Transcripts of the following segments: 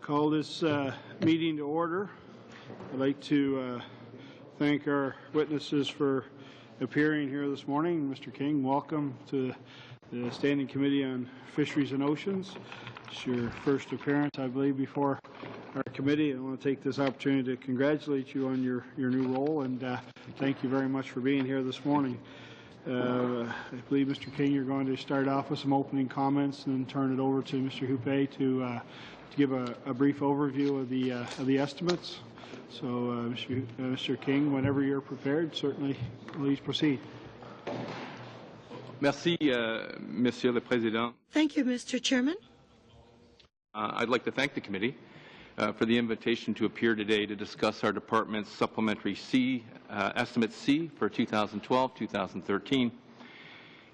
Call this meeting to order. I'd like to thank our witnesses for appearing here this morning. Mr. King, welcome to the Standing Committee on Fisheries and Oceans. It's your first appearance, I believe, before our committee. I want to take this opportunity to congratulate you on your new role and thank you very much for being here this morning. I believe, Mr. King, you're going to start off with some opening comments and then turn it over to Mr. Huppe to give a brief overview of the estimates. So, Mr. King, whenever you're prepared, certainly please proceed. Merci, Monsieur le Président. Thank you, Mr. Chairman. I'd like to thank the committee for the invitation to appear today to discuss our department's supplementary estimate C for 2012-2013,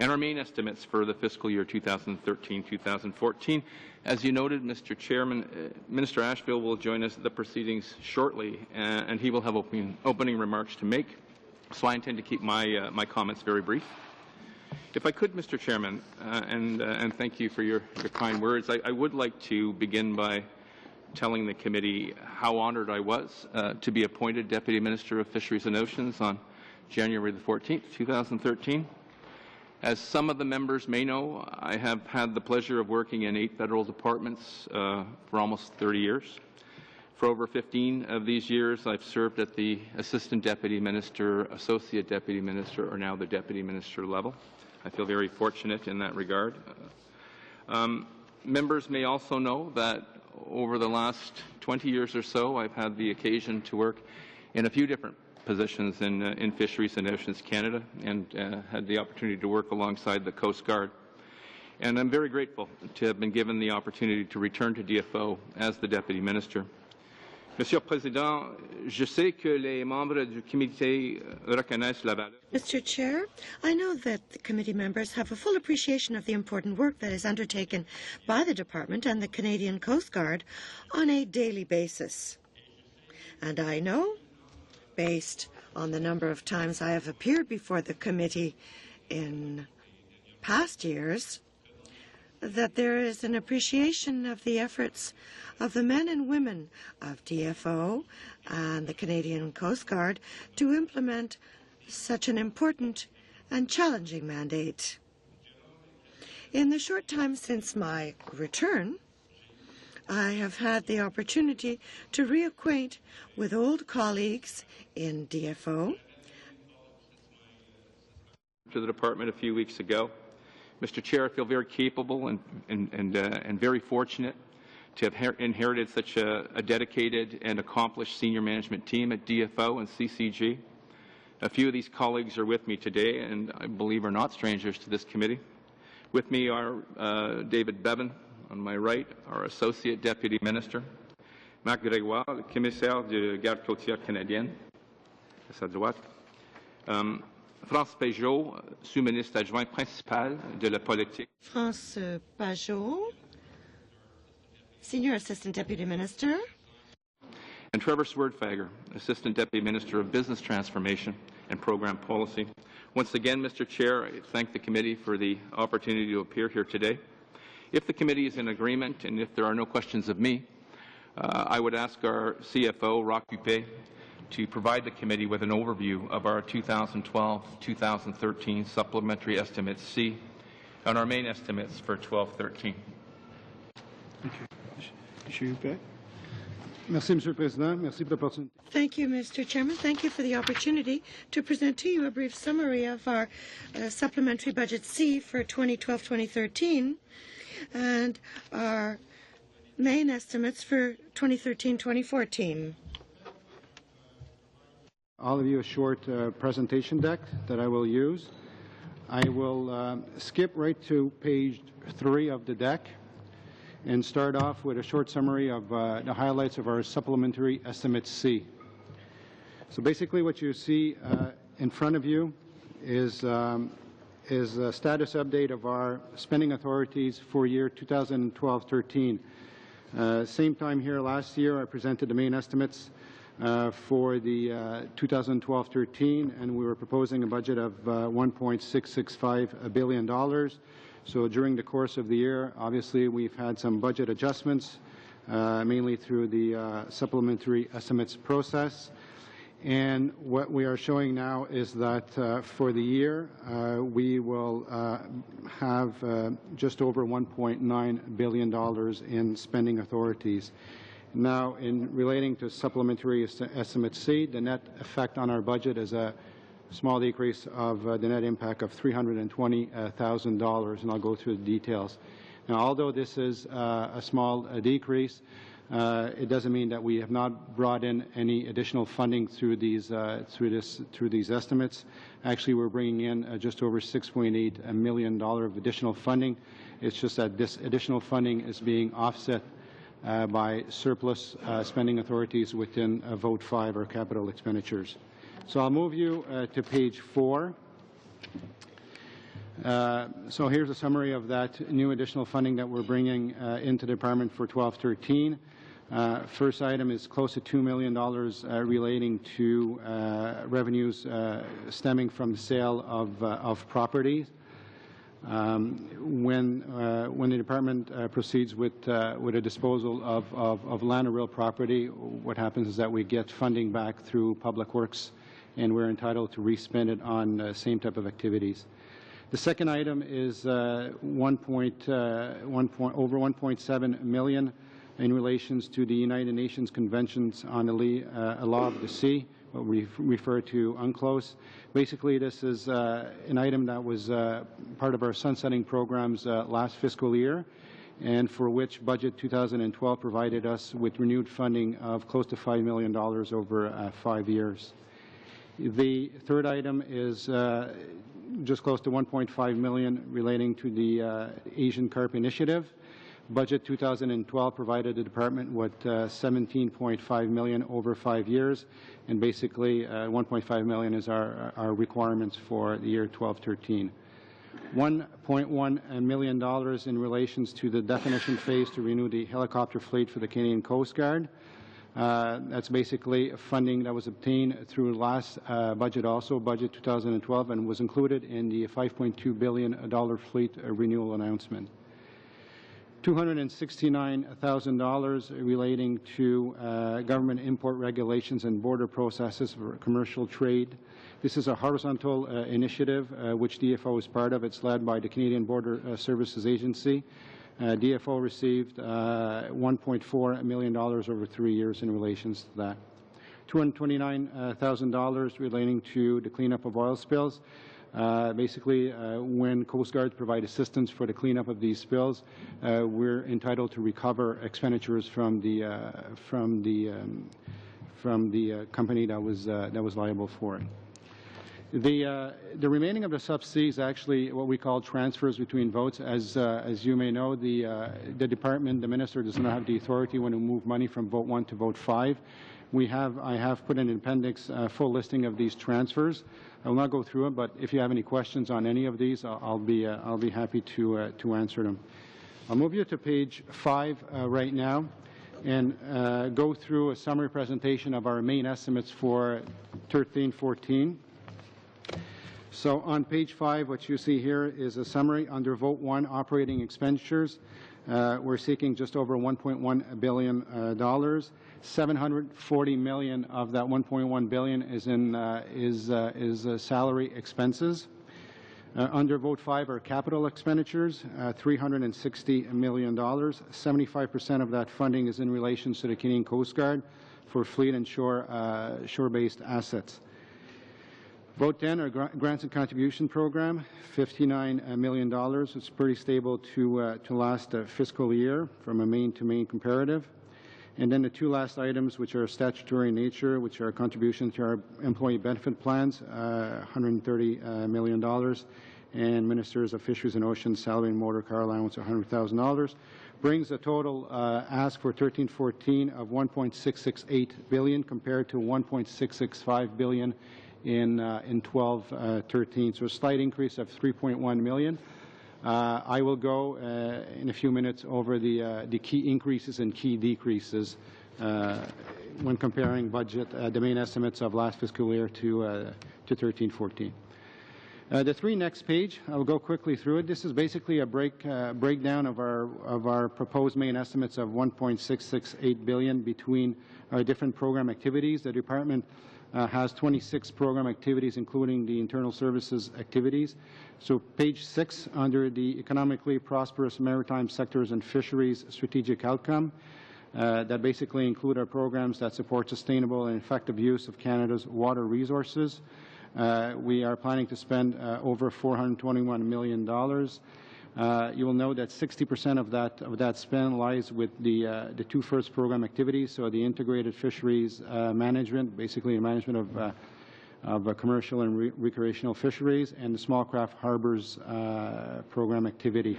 and our main estimates for the fiscal year 2013-2014. As you noted, Mr. Chairman, Minister Ashville will join us at the proceedings shortly, and he will have opening remarks to make, so I intend to keep my comments very brief. If I could, Mr. Chairman, and thank you for your kind words, I would like to begin by telling the committee how honored I was to be appointed Deputy Minister of Fisheries and Oceans on January the 14th, 2013. As some of the members may know, I have had the pleasure of working in 8 federal departments for almost 30 years. For over 15 of these years, I've served at the Assistant Deputy Minister, Associate Deputy Minister, or now the Deputy Minister level. I feel very fortunate in that regard. Members may also know that over the last 20 years or so, I've had the occasion to work in a few different positions in Fisheries and Oceans Canada, and had the opportunity to work alongside the Coast Guard. And I'm very grateful to have been given the opportunity to return to DFO as the Deputy Minister. Monsieur le Président, je sais que les membres du comité reconnaissent la valeur. Mr. Chair, I know that the committee members have a full appreciation of the important work that is undertaken by the Department and the Canadian Coast Guard on a daily basis. And I know, based on the number of times I have appeared before the committee in past years, that there is an appreciation of the efforts of the men and women of DFO and the Canadian Coast Guard to implement such an important and challenging mandate. In the short time since my return, I have had the opportunity to reacquaint with old colleagues in DFO. To the department a few weeks ago. Mr. Chair, I feel very capable and very fortunate to have inherited such a dedicated and accomplished senior management team at DFO and CCG. A few of these colleagues are with me today, and I believe are not strangers to this committee. With me are David Bevan, on my right, our Associate Deputy Minister, Marc Grégoire, le commissaire de garde côtière canadienne, à sa droite, France Pajot, sous-ministre adjoint principal de la politique. France Pajot, Senior Assistant Deputy Minister. And Trevor Swerdfager, Assistant Deputy Minister of Business Transformation and Program Policy. Once again, Mr. Chair, I thank the committee for the opportunity to appear here today. If the committee is in agreement, and if there are no questions of me, I would ask our CFO, Roch Huppe, to provide the committee with an overview of our 2012-2013 supplementary estimate C and our main estimates for 12-13. Thank you. Monsieur Huppe. Merci, Monsieur le Président. Merci pour l'opportunité. Thank you, Mr. Chairman. Thank you for the opportunity to present to you a brief summary of our supplementary budget C for 2012-2013 and our main estimates for 2013-2014. All of you a short presentation deck that I will use. I will skip right to page 3 of the deck and start off with a short summary of the highlights of our supplementary estimate C. So basically what you see in front of you is a status update of our spending authorities for year 2012-13. Same time here last year I presented the main estimates for the 2012-13, and we were proposing a budget of $1.665 billion. So during the course of the year, obviously, we've had some budget adjustments mainly through the supplementary estimates process. And what we are showing now is that for the year, we will have just over $1.9 billion in spending authorities. Now, in relating to supplementary estimate C, the net effect on our budget is a small decrease of the net impact of $320,000, and I'll go through the details. Now, although this is a small decrease, it doesn't mean that we have not brought in any additional funding through these estimates. Actually, we're bringing in just over $6.8 million of additional funding. It's just that this additional funding is being offset by surplus spending authorities within Vote 5, or capital expenditures. So I'll move you to page 4. So here's a summary of that new additional funding that we're bringing into the department for 12-13. First item is close to $2 million relating to revenues stemming from the sale of property. When the department proceeds with a disposal of land or real property, what happens is that we get funding back through Public Works, and we're entitled to respend it on same type of activities. The second item is over $1.7 million in relations to the United Nations Conventions on the Law of the Sea, what we refer to UNCLOS. Basically, this is an item that was part of our sunsetting programs last fiscal year, and for which Budget 2012 provided us with renewed funding of close to $5 million over 5 years. The third item is just close to $1.5 million relating to the Asian Carp Initiative. Budget 2012 provided the department with $17.5 million over 5 years, and basically $1.5 million is our requirements for the year 12-13. $1.1 million in relations to the definition phase to renew the helicopter fleet for the Canadian Coast Guard. That's basically funding that was obtained through last budget also, Budget 2012, and was included in the $5.2 billion fleet renewal announcement. $269,000 relating to government import regulations and border processes for commercial trade. This is a horizontal initiative which DFO is part of. It's led by the Canadian Border Services Agency. DFO received $1.4 million over 3 years in relation to that. $229,000 relating to the cleanup of oil spills. Basically, when Coast Guards provide assistance for the cleanup of these spills, we're entitled to recover expenditures from the company that was liable for it. The remaining of the sub-C is actually what we call transfers between votes. As you may know, the department, the minister, does not have the authority when to move money from Vote 1 to Vote 5. I have put in an appendix a full listing of these transfers. I will not go through them, but if you have any questions on any of these, I'll be happy to answer them. I'll move you to page 5 right now, and go through a summary presentation of our main estimates for 13-14. So on page 5, what you see here is a summary under Vote 1, operating expenditures. We're seeking just over $1.1 billion. $740 million of that $1.1 billion is salary expenses. Under Vote 5 are capital expenditures, $360 million. 75% of that funding is in relation to the Canadian Coast Guard for fleet and shore-based assets. Vote 10, our grants and contribution program, $59 million. It's pretty stable to last fiscal year from a main-to-main comparative. And then the two last items, which are statutory in nature, which are contributions to our employee benefit plans, $130 million, and Ministers of Fisheries and Oceans salary and motor car allowance, $100,000, brings a total ask for 13-14 of $1.668 billion compared to $1.665 billion in 12-13, so a slight increase of $3.1 million. I will go in a few minutes over the key increases and key decreases when comparing budget, the main estimates of last fiscal year to 13-14. The three next page, I'll go quickly through it. This is basically a breakdown of our proposed main estimates of $1.668 billion between our different program activities. The department has 26 program activities, including the internal services activities. So page 6, under the economically prosperous maritime sectors and fisheries strategic outcome, that basically include our programs that support sustainable and effective use of Canada's water resources. We are planning to spend over $421 million. You will know that 60% of that spend lies with the two first program activities, so the integrated fisheries management, basically the management of commercial and recreational fisheries, and the small craft harbors program activity.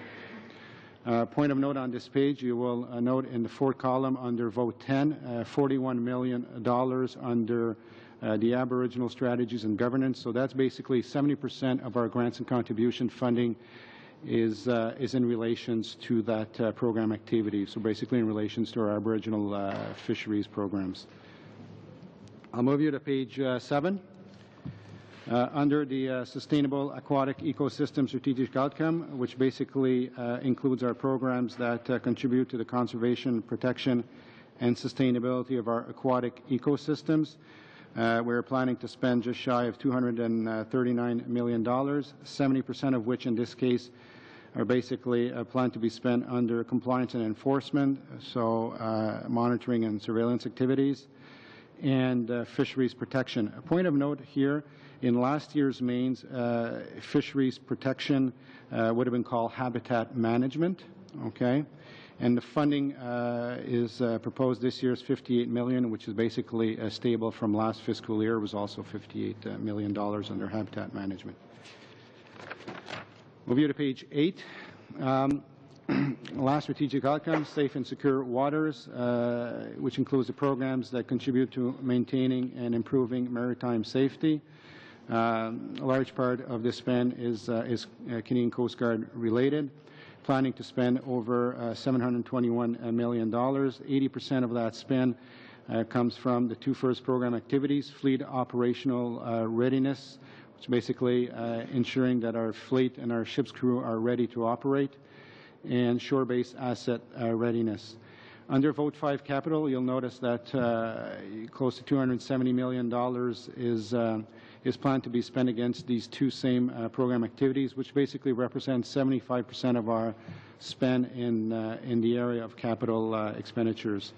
Point of note on this page, you will note in the fourth column under Vote 10, $41 million under the Aboriginal Strategies and Governance. So that's basically 70% of our grants and contribution funding is in relations to that program activity. So basically in relations to our Aboriginal fisheries programs. I'll move you to page 7. Under the Sustainable Aquatic Ecosystem Strategic Outcome, which basically includes our programs that contribute to the conservation, protection, and sustainability of our aquatic ecosystems. We're planning to spend just shy of $239 million, 70% of which in this case are basically planned to be spent under compliance and enforcement, so monitoring and surveillance activities, and fisheries protection. A point of note here, in last year's mains, fisheries protection would have been called habitat management, okay? And the funding is proposed this year is $58 million, which is basically stable from last fiscal year. It was also $58 million under habitat management. Move you to page 8. Last strategic outcome, safe and secure waters, which includes the programs that contribute to maintaining and improving maritime safety. A large part of this spend is Canadian Coast Guard related. Planning to spend over $721 million. 80% of that spend comes from the two first program activities, fleet operational readiness, which is basically ensuring that our fleet and our ship's crew are ready to operate, and shore-based asset readiness. Under Vote 5 Capital, you'll notice that close to $270 million is planned to be spent against these two same program activities, which basically represents 75% of our spend in the area of capital expenditures.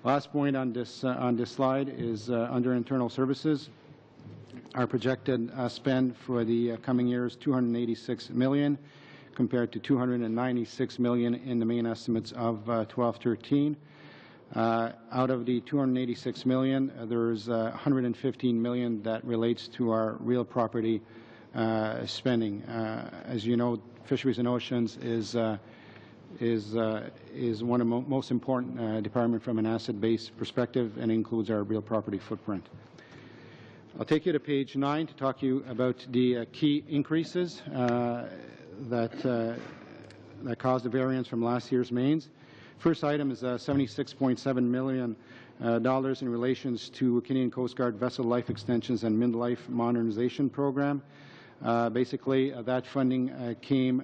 Last point on this slide is under internal services. Our projected spend for the coming year is $286 million, compared to $296 million in the main estimates of 12-13. Out of the $286 million, there's $115 million that relates to our real property spending. As you know, Fisheries and Oceans is one of the most important department from an asset-based perspective, and includes our real property footprint. I'll take you to page 9 to talk to you about the key increases that caused the variance from last year's mains. First item is $76.7 million in relations to Canadian Coast Guard vessel life extensions and mid-life modernization program. Basically, that funding came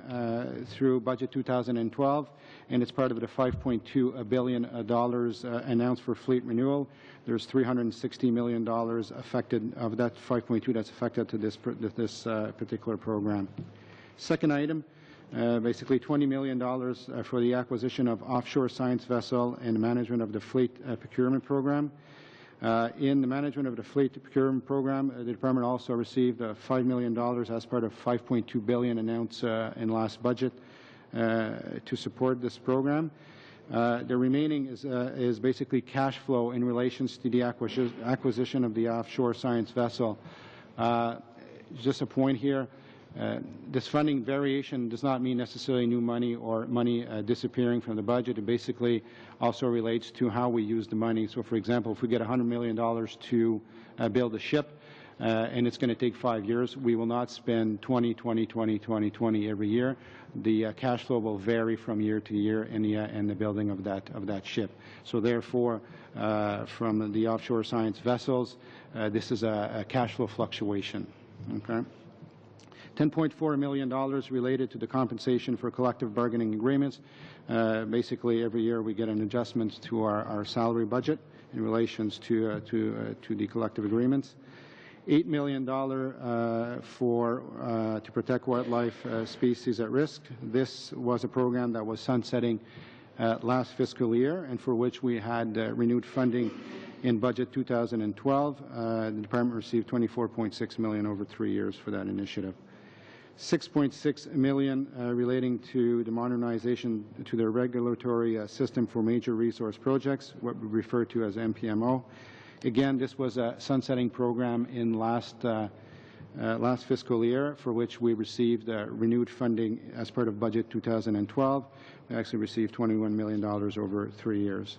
through Budget 2012, and it's part of the $5.2 billion announced for fleet renewal. There's $360 million affected of that 5.2 that's affected to this particular program. Second item, basically $20 million for the acquisition of offshore science vessel and management of the fleet procurement program. In the management of the fleet procurement program, the department also received $5 million as part of $5.2 billion announced in last budget to support this program. The remaining is basically cash flow in relations to the acquisition of the offshore science vessel. Just a point here. This funding variation does not mean necessarily new money or money disappearing from the budget. It basically also relates to how we use the money. So, for example, if we get $100 million to build a ship, and it's going to take 5 years, we will not spend 20, 20, 20, 20, 20 every year. The cash flow will vary from year to year in the building of that ship. So, therefore, from the offshore science vessels, this is a cash flow fluctuation. Okay. $10.4 million related to the compensation for collective bargaining agreements. Basically, every year we get an adjustment to our salary budget in relations to the collective agreements. $8 million to protect wildlife species at risk. This was a program that was sunsetting last fiscal year and for which we had renewed funding in budget 2012. The department received $24.6 million over 3 years for that initiative. $6.6 million relating to the modernization to the regulatory system for major resource projects, what we refer to as MPMO. Again, this was a sunsetting program in last fiscal year for which we received renewed funding as part of budget 2012. We actually received $21 million over 3 years.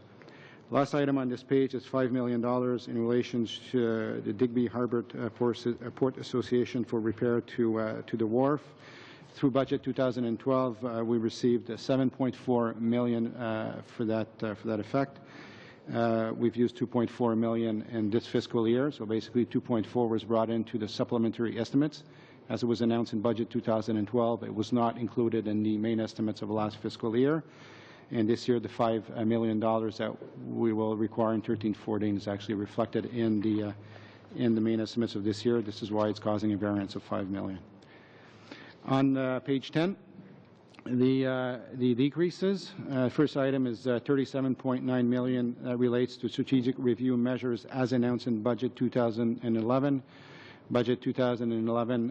Last item on this page is $5 million in relation to the Digby Harbour Port Association for repair to the wharf. Through budget 2012, we received $7.4 million for that effect. We've used $2.4 million in this fiscal year, so basically $2.4 was brought into the supplementary estimates. As it was announced in budget 2012, it was not included in the main estimates of last fiscal year. And this year, the $5 million that we will require in 13-14 is actually reflected in the main estimates of this year. This is why it's causing a variance of $5 million. On page 10, the decreases. First item is $37.9 million relates to strategic review measures as announced in budget 2011. Budget 2011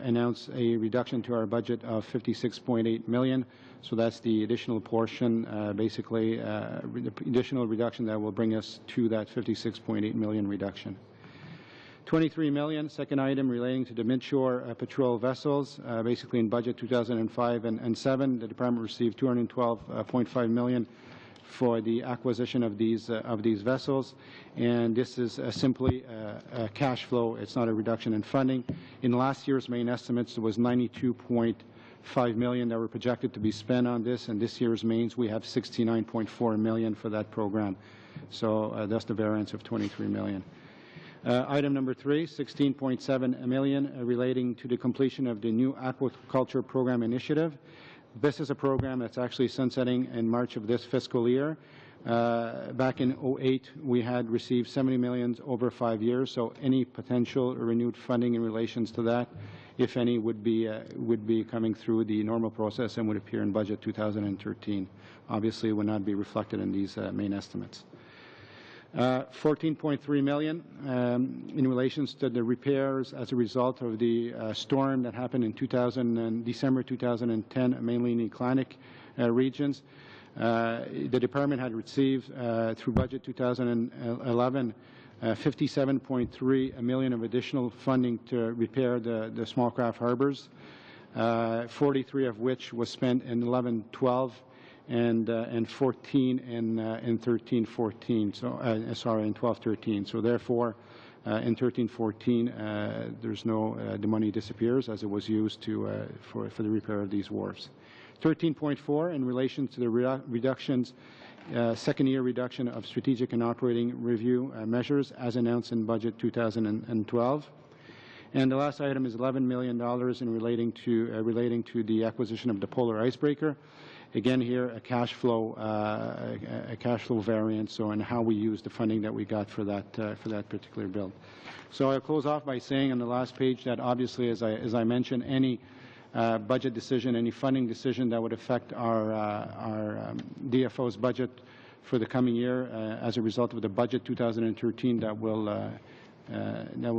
announced a reduction to our budget of $56.8 million. So that's the additional portion, basically the additional reduction that will bring us to that $56.8 million reduction. $23 million, second item relating to the midshore patrol vessels. Basically in budget 2005 and 7, the department received $212.5 million for the acquisition of these vessels, and this is simply a cash flow. It's not a reduction in funding. In last year's main estimates, there was $92.5 million that were projected to be spent on this, and this year's mains we have $69.4 million for that program. So that's the variance of $23 million. Item number 3, $16.7 million relating to the completion of the new aquaculture program initiative. This is a program that's actually sunsetting in March of this fiscal year. Back in 2008, we had received $70 million over 5 years, so any potential renewed funding in relations to that, if any, would be coming through the normal process and would appear in budget 2013. Obviously, it would not be reflected in these main estimates. $14.3 million in relations to the repairs as a result of the storm that happened in December 2010, mainly in the Atlantic regions. The department had received through budget 2011 $57.3 million of additional funding to repair the small craft harbors, 43 of which was spent in 11-12. And 14 in 13-14. So in 12-13. So therefore, in 13-14, there's no the money disappears as it was used for the repair of these wharves. 13.4 in relation to the reductions, second year reduction of strategic and operating review measures as announced in budget 2012. And the last item is $11 million in relating to the acquisition of the polar icebreaker. Again, here a cash flow variance, so and how we use the funding that we got for that particular build. So I'll close off by saying on the last page that obviously, as I mentioned, any budget decision, any funding decision that would affect our DFO's budget for the coming year as a result of the budget 2013 that will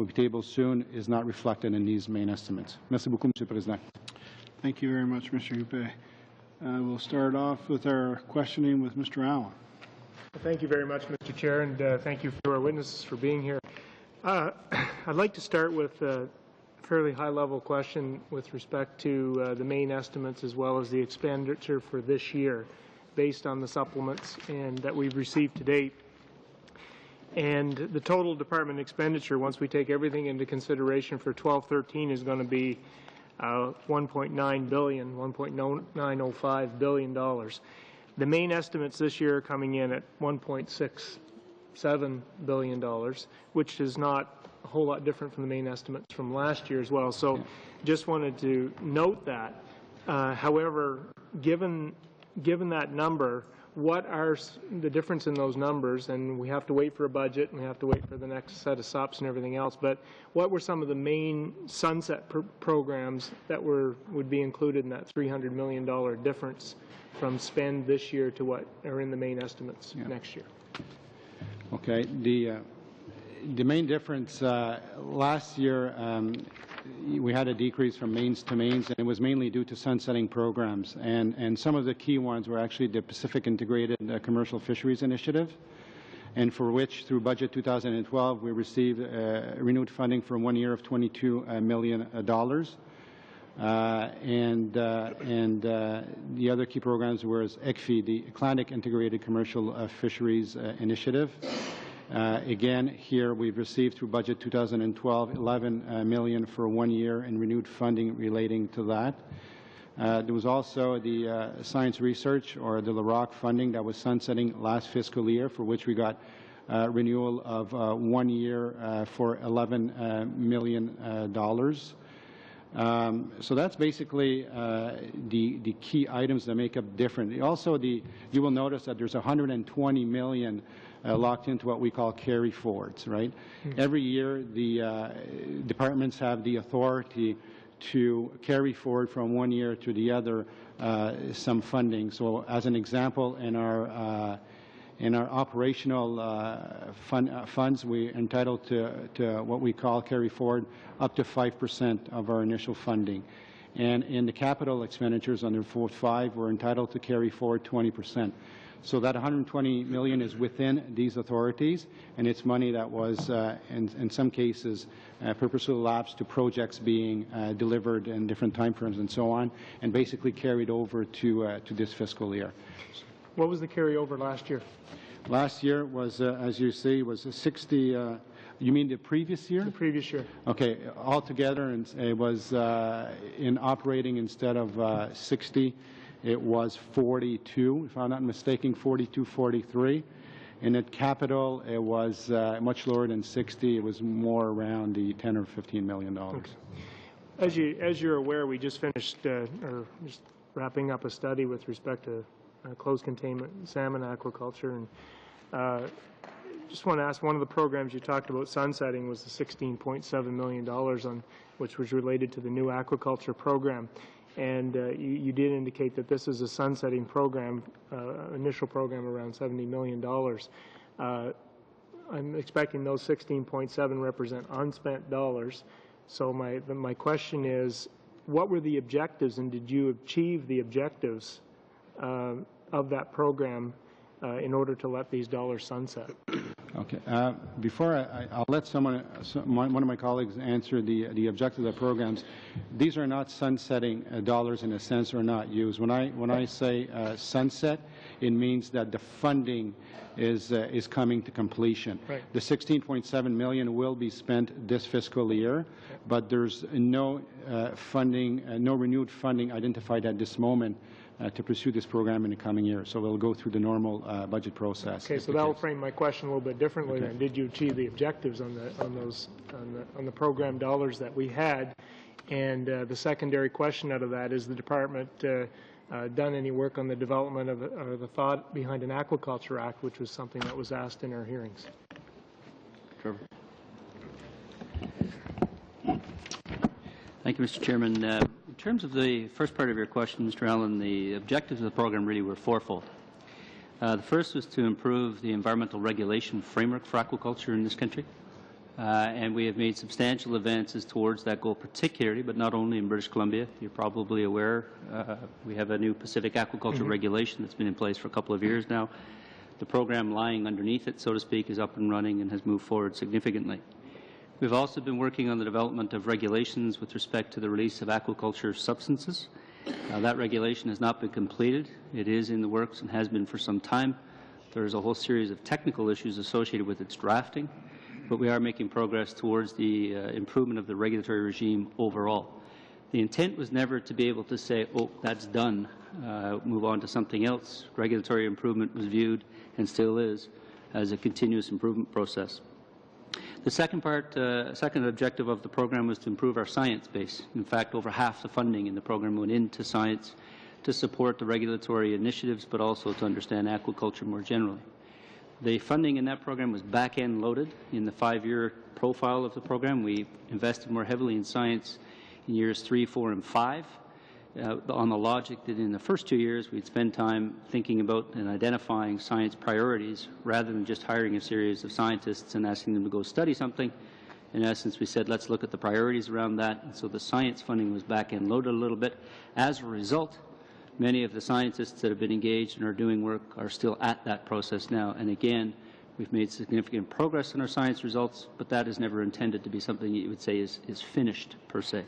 be tabled soon is not reflected in these main estimates. Merci beaucoup, Monsieur le Président. Thank you very much, Mr. Huppé. We'll start off with our questioning with Mr. Allen. Thank you very much, Mr. Chair, and thank you for our witnesses for being here. I'd like to start with a fairly high-level question with respect to the main estimates as well as the expenditure for this year based on the supplements and that we've received to date. And the total department expenditure, once we take everything into consideration for 12-13, is going to be $1.9 billion, $1.905 billion. The main estimates this year are coming in at $1.67 billion, which is not a whole lot different from the main estimates from last year as well. So just wanted to note that. However, given that number, what are the difference in those numbers? And we have to wait for a budget, and we have to wait for the next set of SUPs and everything else. But what were some of the main sunset programs that would be included in that $300 million difference from spend this year to what are in the main estimates next year? Okay. The main difference last year, we had a decrease from mains to mains, and it was mainly due to sunsetting programs. And some of the key ones were actually the Pacific Integrated Commercial Fisheries Initiative, and for which, through Budget 2012, we received renewed funding for 1 year of $22 million. The other key programs were ECFI, the Atlantic Integrated Commercial Fisheries Initiative. Again, here we've received through Budget 2012 $11 million for 1 year in renewed funding relating to that. There was also the science research, or the LAROC funding, that was sunsetting last fiscal year, for which we got renewal of 1 year for $11 million. So that's basically the key items that make up different. Also, you will notice that there's $120 million locked into what we call carry forwards, right? Mm-hmm. Every year, the departments have the authority to carry forward from 1 year to the other some funding. So, as an example, in our operational funds, we're entitled to what we call carry forward up to 5% of our initial funding. And in the capital expenditures under 4.5, we're entitled to carry forward 20%. So that $120 million is within these authorities, and it's money that was, in some cases, purposely lapsed to projects being delivered in different time frames and so on, and basically carried over to this fiscal year. What was the carryover last year? Last year was, as you see, was 60. You mean the previous year? The previous year. Okay. Altogether, it was in operating, instead of 60, it was 42, if I'm not mistaken, 42, 43. And at capital, it was much lower than 60. It was more around the $10 or $15 million. Okay. As you're aware, we just finished, or just wrapping up a study with respect to closed containment salmon aquaculture, and just want to ask, one of the programs you talked about sunsetting was the $16.7 million on which was related to the new aquaculture program, and you did indicate that this is a sunsetting program, initial program around $70 million. I'm expecting those 16.7 represent unspent dollars. So my question is, what were the objectives, and did you achieve the objectives of that program in order to let these dollars sunset? Okay. Before I'll let one of my colleagues answer the objective of the programs. These are not sunsetting dollars in a sense, or not used. When I say sunset, it means that the funding is coming to completion. Right. The $16.7 million will be spent this fiscal year, but there's no funding, no renewed funding identified at this moment to pursue this program in the coming year. So we'll go through the normal budget process. Okay, so that will frame my question a little bit differently. Okay. Then, did you achieve the objectives on the program dollars that we had? And the secondary question out of that is, the department done any work on the development of or the thought behind an aquaculture act, which was something that was asked in our hearings? Trevor. Thank you, Mr. Chairman. In terms of the first part of your question, Mr. Allen, the objectives of the program really were fourfold. The first was to improve the environmental regulation framework for aquaculture in this country, and we have made substantial advances towards that goal, particularly, but not only in British Columbia. You're probably aware we have a new Pacific aquaculture regulation that's been in place for a couple of years now. The program lying underneath it, so to speak, is up and running and has moved forward significantly. We've also been working on the development of regulations with respect to the release of aquaculture substances. That regulation has not been completed. It is in the works and has been for some time. There is a whole series of technical issues associated with its drafting, but we are making progress towards the improvement of the regulatory regime overall. The intent was never to be able to say, oh, that's done, move on to something else. Regulatory improvement was viewed, and still is, as a continuous improvement process. The second objective of the program was to improve our science base. In fact, over half the funding in the program went into science to support the regulatory initiatives, but also to understand aquaculture more generally. The funding in that program was back-end loaded. In the 5-year profile of the program, we invested more heavily in science in years 3, 4, and 5, on the logic that in the first 2 years we'd spend time thinking about and identifying science priorities rather than just hiring a series of scientists and asking them to go study something. In essence, we said, let's look at the priorities around that. And so the science funding was back-end loaded a little bit. As a result, many of the scientists that have been engaged and are doing work are still at that process now. And again, we've made significant progress in our science results, but that is never intended to be something you would say is finished, per se.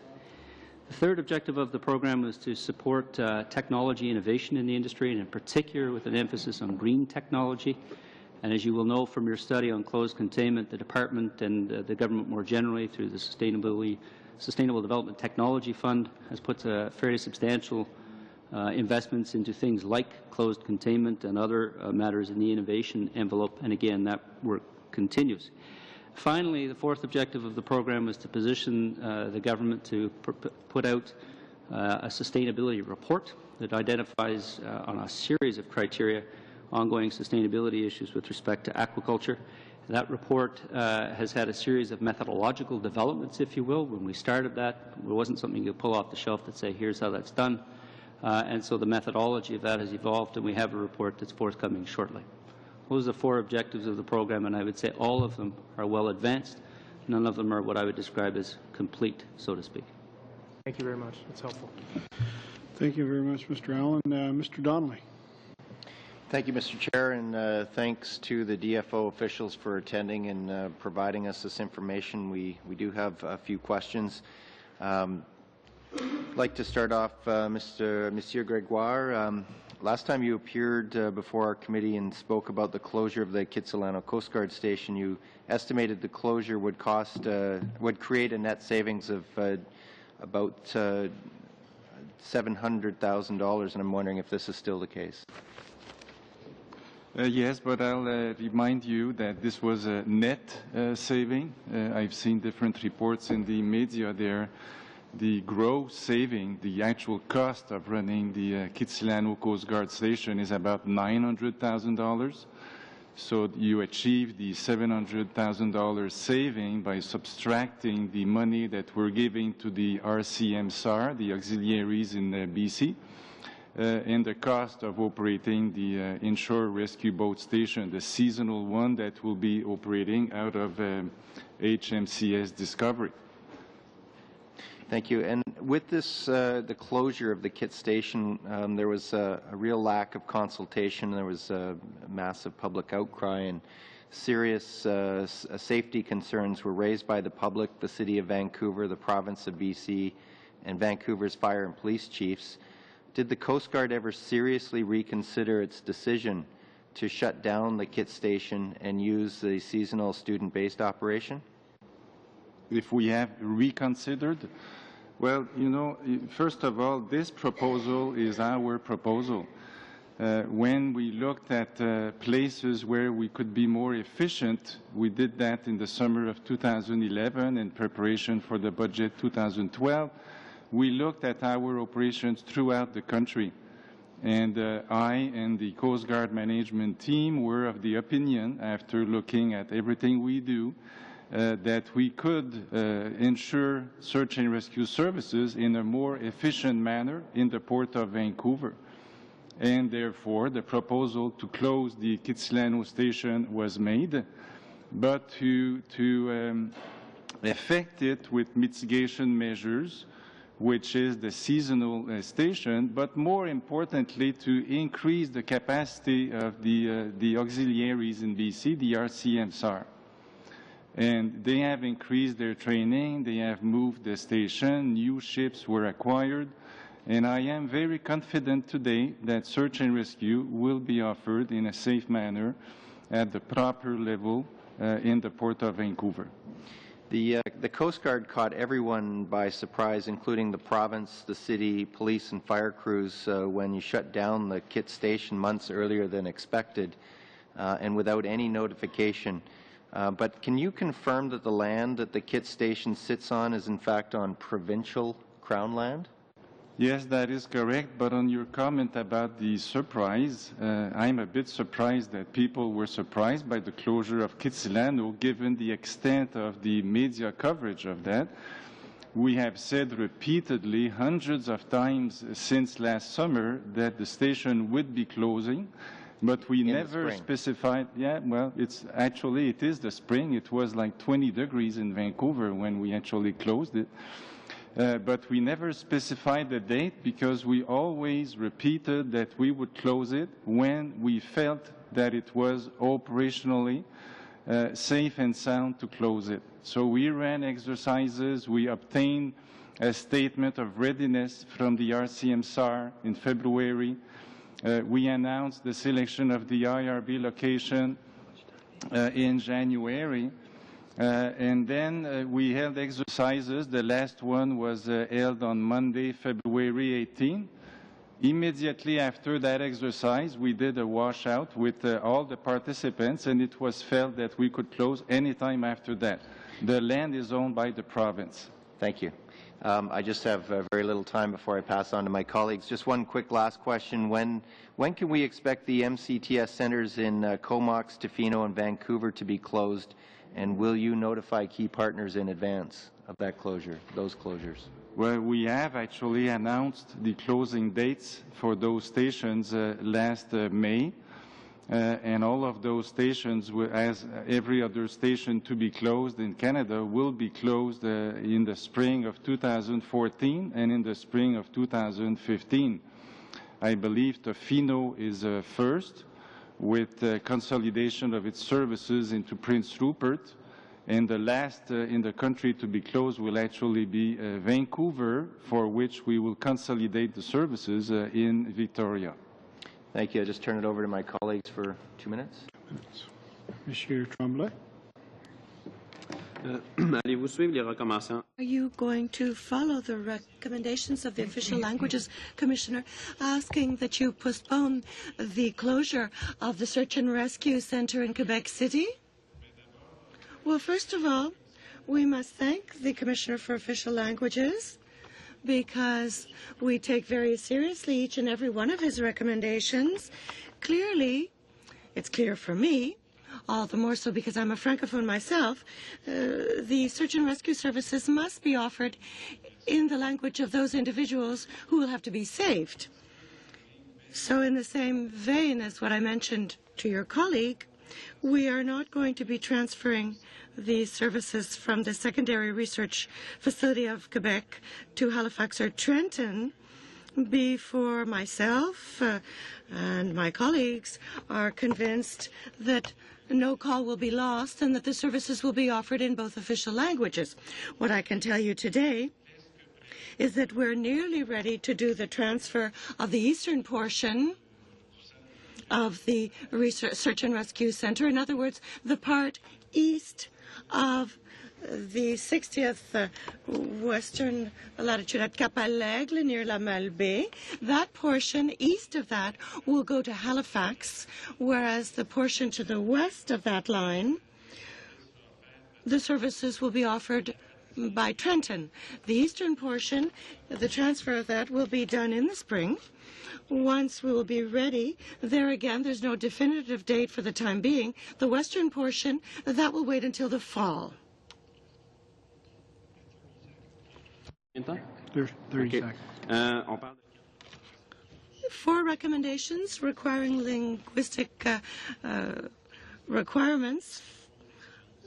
The third objective of the program was to support technology innovation in the industry, and in particular with an emphasis on green technology. And as you will know from your study on closed containment, the Department and the government more generally through the Sustainable Development Technology Fund has put fairly substantial investments into things like closed containment and other matters in the innovation envelope, and again, that work continues. Finally, the fourth objective of the program was to position the government to put out a sustainability report that identifies on a series of criteria ongoing sustainability issues with respect to aquaculture. That report has had a series of methodological developments, if you will. When we started that, it wasn't something you pull off the shelf that say, here's how that's done. And so the methodology of that has evolved, and we have a report that's forthcoming shortly. Those are the 4 objectives of the program, and I would say all of them are well advanced. None of them are what I would describe as complete, so to speak. Thank you very much. That's helpful. Thank you very much, Mr. Allen. Mr. Donnelly. Thank you, Mr. Chair, and thanks to the DFO officials for attending and providing us this information. We do have a few questions. I'd like to start off, Monsieur Gregoire. Last time you appeared before our committee and spoke about the closure of the Kitsilano Coast Guard Station, you estimated the closure would create a net savings of about $700,000, and I'm wondering if this is still the case. Yes, but I'll remind you that this was a net saving. I've seen different reports in the media there. The gross saving, the actual cost of running the Kitsilano Coast Guard Station is about $900,000. So you achieve the $700,000 saving by subtracting the money that we're giving to the RCMSAR, the auxiliaries in BC, and the cost of operating the inshore rescue boat station, the seasonal one that will be operating out of HMCS Discovery. Thank you. And with this, the closure of the Kit Station, there was a real lack of consultation. There was a massive public outcry, and serious safety concerns were raised by the public, the City of Vancouver, the Province of BC, and Vancouver's fire and police chiefs. Did the Coast Guard ever seriously reconsider its decision to shut down the Kit Station and use the seasonal student-based operation? If we have reconsidered, well, you know, first of all, this proposal is our proposal. When we looked at places where we could be more efficient, we did that in the summer of 2011 in preparation for the budget 2012. We looked at our operations throughout the country. And I and the Coast Guard management team were of the opinion, after looking at everything we do, that we could ensure search and rescue services in a more efficient manner in the Port of Vancouver. And therefore, the proposal to close the Kitsilano station was made, but to effect it with mitigation measures, which is the seasonal station, but more importantly, to increase the capacity of the auxiliaries in BC, the RCMSAR. And they have increased their training, they have moved the station, new ships were acquired, and I am very confident today that search and rescue will be offered in a safe manner at the proper level in the Port of Vancouver. The Coast Guard caught everyone by surprise, including the province, the city, police, and fire crews when you shut down the Kit Station months earlier than expected and without any notification. But can you confirm that the land that the kit station sits on is in fact on provincial Crown land? Yes, that is correct. But on your comment about the surprise, I'm a bit surprised that people were surprised by the closure of Kitsilano, given the extent of the media coverage of that. We have said repeatedly, hundreds of times since last summer, that the station would be closing, but we never specified. Yeah, well, it is the spring. It was like 20 degrees in Vancouver when we actually closed it. But we never specified the date because we always repeated that we would close it when we felt that it was operationally safe and sound to close it. So we ran exercises. We obtained a statement of readiness from the RCMSAR in February. We announced the selection of the IRB location in January. And then we held exercises. The last one was held on Monday, February 18. Immediately after that exercise, we did a washout with all the participants, and it was felt that we could close any time after that. The land is owned by the province. Thank you. I just have very little time before I pass on to my colleagues. Just one quick last question. When can we expect the MCTS centers in Comox, Tofino, and Vancouver to be closed? And will you notify key partners in advance of that closure, those closures? Well, we have actually announced the closing dates for those stations last May. And all of those stations, as every other station to be closed in Canada, will be closed in the spring of 2014 and in the spring of 2015. I believe Tofino is first, with consolidation of its services into Prince Rupert. And the last in the country to be closed will actually be Vancouver, for which we will consolidate the services in Victoria. Thank you. I'll just turn it over to my colleagues for 2 minutes. Monsieur Tremblay. Allez-vous suivre les recommandations? Are you going to follow the recommendations of the Official Languages Commissioner, asking that you postpone the closure of the Search and Rescue Centre in Quebec City? Well, first of all, we must thank the Commissioner for Official Languages, because we take very seriously each and every one of his recommendations. Clearly, it's clear for me, all the more so because I'm a Francophone myself, the search and rescue services must be offered in the language of those individuals who will have to be saved. So in the same vein as what I mentioned to your colleague, we are not going to be transferring the services from the Secondary Research Facility of Quebec to Halifax or Trenton before myself and my colleagues are convinced that no call will be lost and that the services will be offered in both official languages. What I can tell you today is that we're nearly ready to do the transfer of the eastern portion of the Search and Rescue Centre. In other words, the part east of the 60th western latitude at Cap-à-l'Aigle near La Malbaie. That portion east of that will go to Halifax, whereas the portion to the west of that line, the services will be offered by Trenton. The eastern portion, the transfer of that will be done in the spring. Once we will be ready, there again, there's no definitive date for the time being. The western portion, that will wait until the fall. 30 seconds. 4 recommendations requiring linguistic requirements.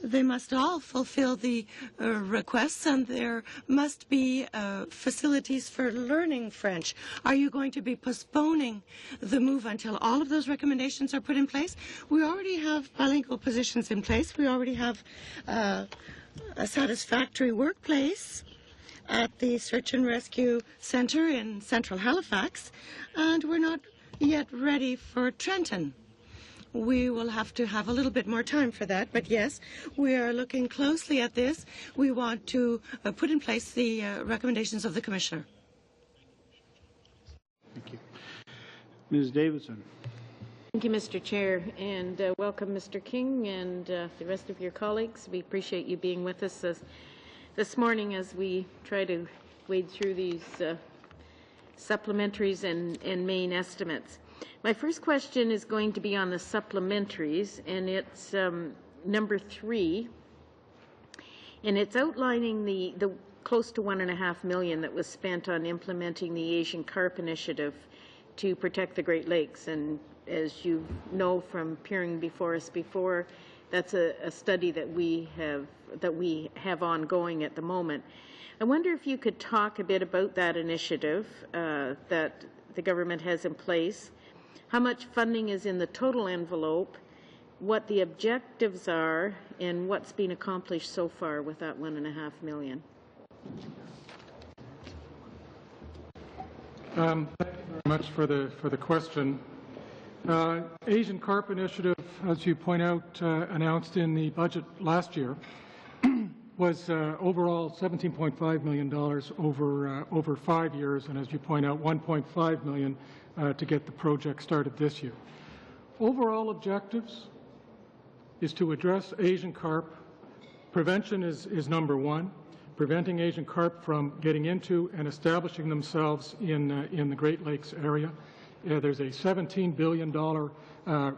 They must all fulfill the requests, and there must be facilities for learning French. Are you going to be postponing the move until all of those recommendations are put in place? We already have bilingual positions in place. We already have a satisfactory workplace at the Search and Rescue Centre in Central Halifax, and we're not yet ready for Trenton. We will have to have a little bit more time for that, but yes, we are looking closely at this. We want to put in place the recommendations of the Commissioner. Thank you. Ms. Davidson. Thank you, Mr. Chair, and welcome, Mr. King, and the rest of your colleagues. We appreciate you being with us this morning as we try to wade through these supplementaries and main estimates. My first question is going to be on the supplementaries, and it's number 3, and it's outlining the close to $1.5 million that was spent on implementing the Asian Carp Initiative to protect the Great Lakes. And as you know from appearing before us before, that's a study that we have ongoing at the moment. I wonder if you could talk a bit about that initiative that the government has in place, how much funding is in the total envelope, what the objectives are, and what's been accomplished so far with that $1.5 million. Thank you very much for the question. Asian Carp Initiative, as you point out, announced in the budget last year, was overall $17.5 million over 5 years, and as you point out, $1.5 million to get the project started this year. Overall objectives is to address Asian carp. Prevention is number 1. Preventing Asian carp from getting into and establishing themselves in the Great Lakes area. There's a $17 billion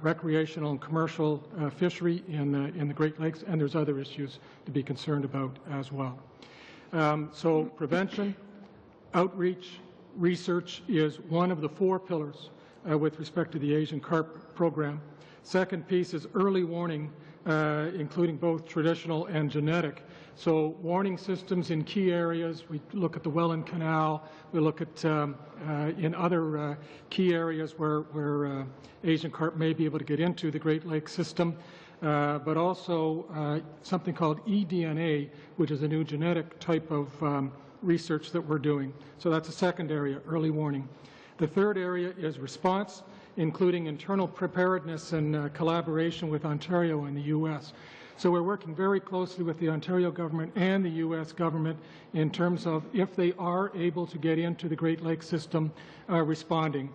recreational and commercial fishery in the Great Lakes, and there's other issues to be concerned about as well. So prevention, outreach, research is one of the 4 pillars with respect to the Asian carp program. Second piece is early warning, including both traditional and genetic. So warning systems in key areas. We look at the Welland Canal. We look at in other key areas where Asian carp may be able to get into the Great Lakes system, but also something called eDNA, which is a new genetic type of research that we're doing. So that's a second area, early warning. The third area is response, including internal preparedness and collaboration with Ontario and the U.S. So we're working very closely with the Ontario government and the U.S. government in terms of if they are able to get into the Great Lakes system, responding,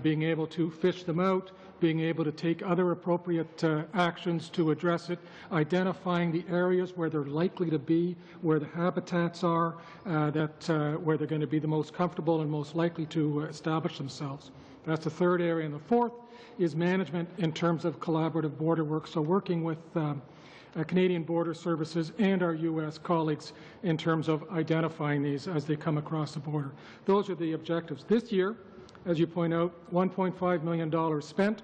being able to fish them out, being able to take other appropriate actions to address it, identifying the areas where they're likely to be, where the habitats are, where they're going to be the most comfortable and most likely to establish themselves. That's the third area. And the fourth is management in terms of collaborative border work, so working with Canadian Border Services and our U.S. colleagues in terms of identifying these as they come across the border. Those are the objectives. This year, as you point out, $1.5 million spent.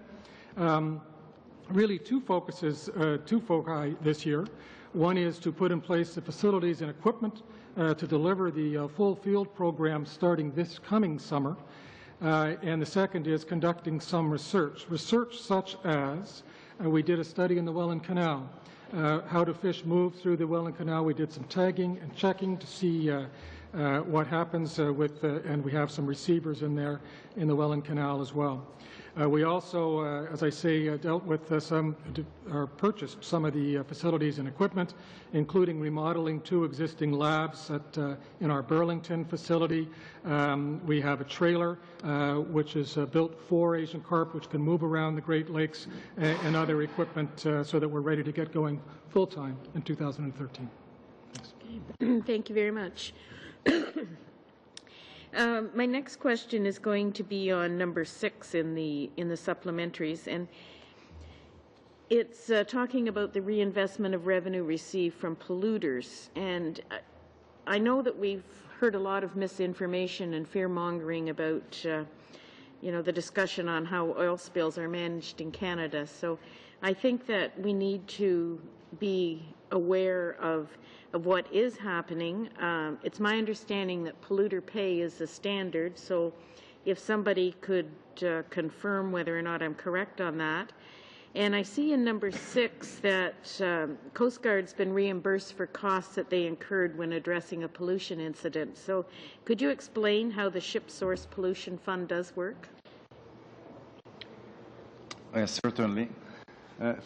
Really two foci this year. One is to put in place the facilities and equipment to deliver the full field program starting this coming summer. And the second is conducting some research such as we did a study in the Welland Canal. How do fish move through the Welland Canal? We did some tagging and checking to see what happens and we have some receivers in there in the Welland Canal as well. We also, as I say, dealt with or purchased some of the facilities and equipment, including remodeling 2 existing labs in our Burlington facility. We have a trailer which is built for Asian carp, which can move around the Great Lakes, and other equipment so that we're ready to get going full-time in 2013. Thanks. Thank you very much. My next question is going to be on number 6 in the supplementaries, and it's talking about the reinvestment of revenue received from polluters. And I know that we've heard a lot of misinformation and fear-mongering about, the discussion on how oil spills are managed in Canada. So I think that we need to be aware of what is happening. It's my understanding that polluter pay is the standard, so if somebody could confirm whether or not I'm correct on that. And I see in number 6 that Coast Guard's been reimbursed for costs that they incurred when addressing a pollution incident. So could you explain how the Ship Source Pollution Fund does work? Certainly.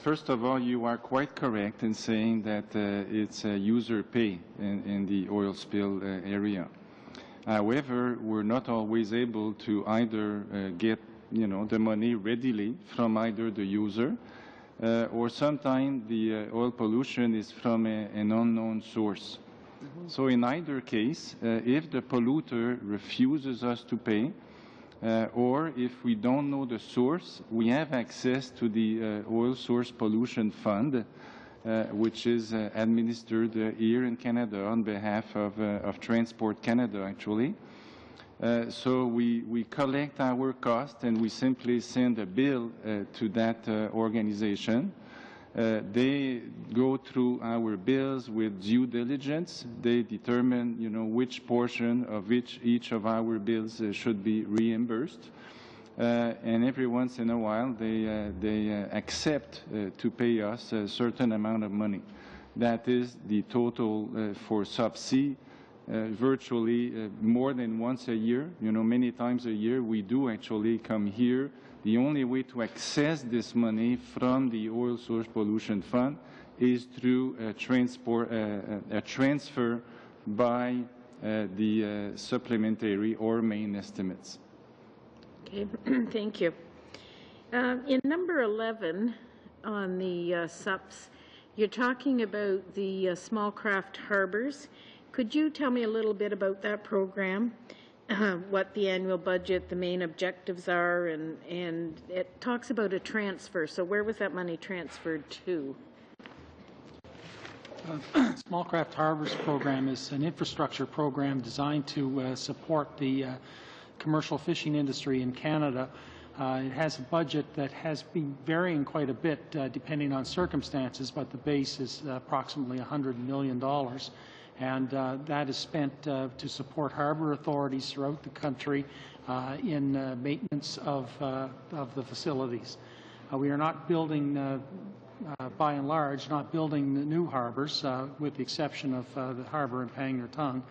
First of all, you are quite correct in saying that it's user pay in the oil spill area. However, we're not always able to either get the money readily from either the user or sometimes the oil pollution is from an unknown source. So in either case, if the polluter refuses us to pay, or if we don't know the source, we have access to the Oil Source Pollution Fund, which is administered here in Canada on behalf of Transport Canada, actually. So we collect our cost and we simply send a bill to that organization. They go through our bills with due diligence. They determine, which portion of each of our bills should be reimbursed. And every once in a while, they accept to pay us a certain amount of money. That is the total for subsea. Virtually more than once a year, many times a year, we do actually come here. The only way to access this money from the Oil Source Pollution Fund is through a transfer by the supplementary or main estimates. Okay, thank you. In number 11 on the SUPs, you're talking about the small craft harbors. Could you tell me a little bit about that program, what the annual budget, the main objectives are, and it talks about a transfer. So where was that money transferred to? Small Craft Harbors program is an infrastructure program designed to support the commercial fishing industry in Canada. It has a budget that has been varying quite a bit depending on circumstances, but the base is approximately $100 million. And that is spent to support harbor authorities throughout the country in maintenance of the facilities. We are not building, by and large, not building the new harbors, with the exception of the harbor in Pangnirtung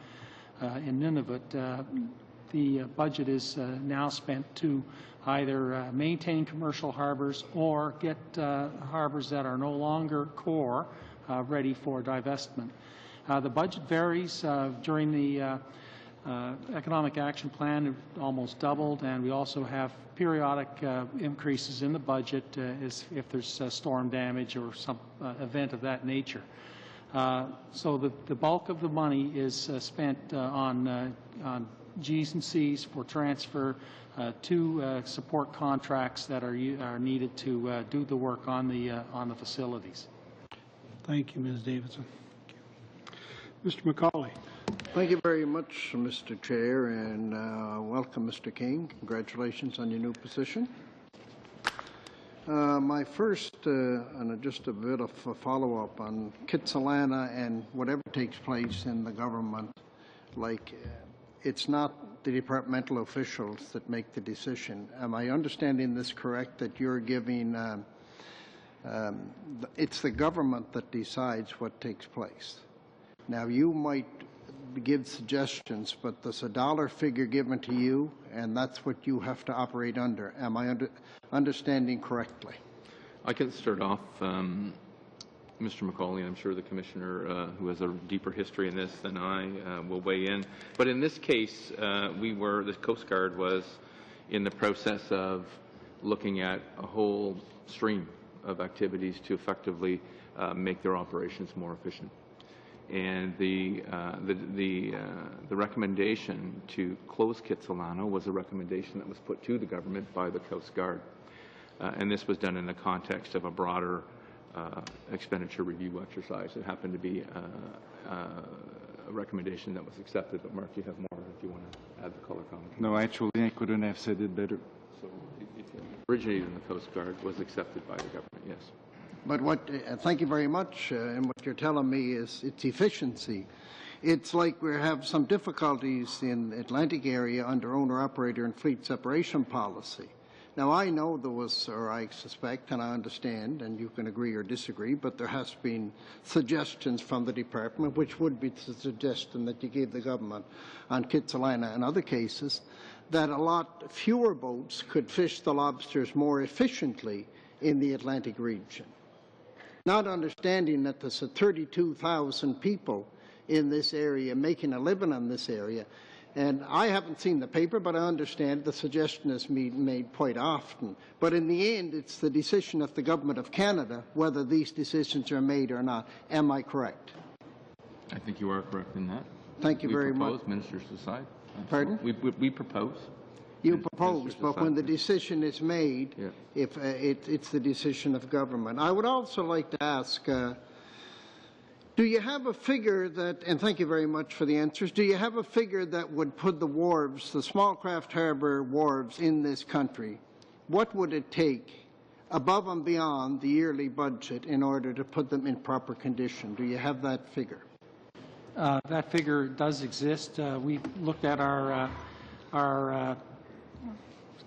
in Nunavut. The budget is now spent to either maintain commercial harbors or get harbors that are no longer core ready for divestment. The budget varies. During the Economic Action Plan, it almost doubled, and we also have periodic increases in the budget if there's storm damage or some event of that nature. So the bulk of the money is spent on G's and C's for transfer to support contracts that are needed to do the work on the facilities. Thank you, Ms. Davidson. Mr. McCauley. Thank you very much, Mr. Chair, and welcome, Mr. King. Congratulations on your new position. My first, and just a bit of a follow-up on Kitsilano and whatever takes place in the government, it's not the departmental officials that make the decision. Am I understanding this correct, that you're giving, it's the government that decides what takes place? Now, you might give suggestions, but there's a dollar figure given to you, and that's what you have to operate under. Am I understanding correctly? I can start off, Mr. McCauley, and I'm sure the Commissioner, who has a deeper history in this than I, will weigh in. But in this case, the Coast Guard was in the process of looking at a whole stream of activities to effectively make their operations more efficient. And the recommendation to close Kitsilano was a recommendation that was put to the government by the Coast Guard. And this was done in the context of a broader expenditure review exercise. It happened to be a recommendation that was accepted. But Mark, you have more if you want to add the color commentary. No, actually, I couldn't have said it better. So it originated in the Coast Guard, was accepted by the government, yes. But thank you very much, and what you're telling me is it's efficiency. It's like we have some difficulties in the Atlantic area under owner-operator and fleet separation policy. Now, I know there was, or I suspect, and I understand, and you can agree or disagree, but there has been suggestions from the department, which would be the suggestion that you gave the government on Kitsilano and other cases, that a lot fewer boats could fish the lobsters more efficiently in the Atlantic region. Not understanding that there's 32,000 people in this area making a living in this area, And I haven't seen the paper, but I understand the suggestion is made quite often. But in the end, it's the decision of the Government of Canada whether these decisions are made or not. Am I correct? I think you are correct in that. Thank you very much. We propose, ministers decide. Pardon? We propose. You propose, but when the decision is made, Yeah. if it's the decision of government. I would also like to ask, do you have a figure that, and thank you very much for the answers, do you have a figure that would put the wharves, the small craft harbor wharves in this country, what would it take above and beyond the yearly budget in order to put them in proper condition? Do you have that figure? That figure does exist. We looked at our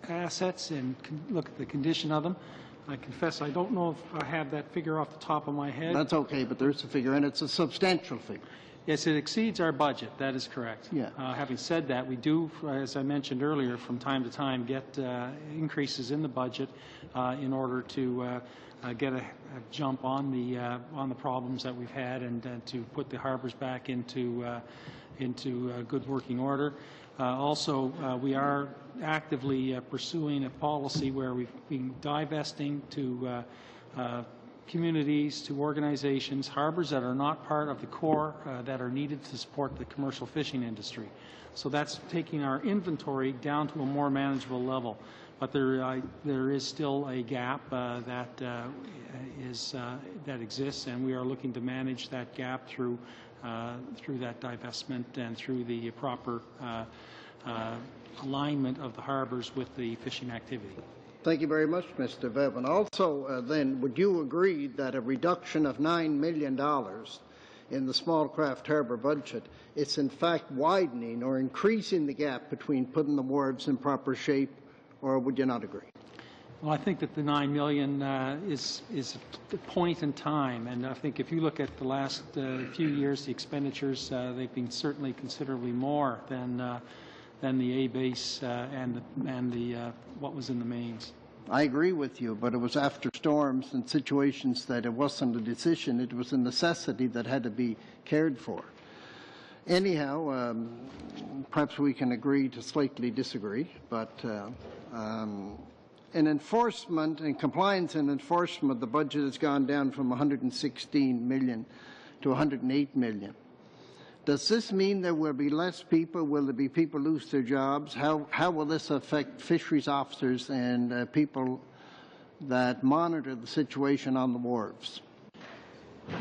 assets and look at the condition of them. I confess I don't know if I have that figure off the top of my head. That's okay, but there's a figure, and it's a substantial figure. Yes, it exceeds our budget. That is correct. Yeah. Having said that, we do, as I mentioned earlier, from time to time get increases in the budget in order to get a jump on the problems that we've had and to put the harbors back into good working order. Also, we are actively pursuing a policy where we've been divesting to communities, to organizations, harbors that are not part of the core that are needed to support the commercial fishing industry. So that's taking our inventory down to a more manageable level. But there is still a gap that exists, and we are looking to manage that gap through that divestment and through the proper alignment of the harbors with the fishing activity. Thank you very much, Mr. Bevan. Also, then, would you agree that a reduction of $9 million in the small craft harbor budget is in fact widening or increasing the gap between putting the wharves in proper shape, or would you not agree? Well, I think that the $9 million is a point in time, and I think if you look at the last few years, the expenditures, they've been certainly considerably more than the A base and what was in the mains. I agree with you, but it was after storms and situations that it wasn't a decision, it was a necessity that had to be cared for. Anyhow, perhaps we can agree to slightly disagree, but in enforcement, in compliance and enforcement, the budget has gone down from $116 million to $108 million. Does this mean there will be less people? Will there be people lose their jobs? How will this affect fisheries officers and people that monitor the situation on the wharves?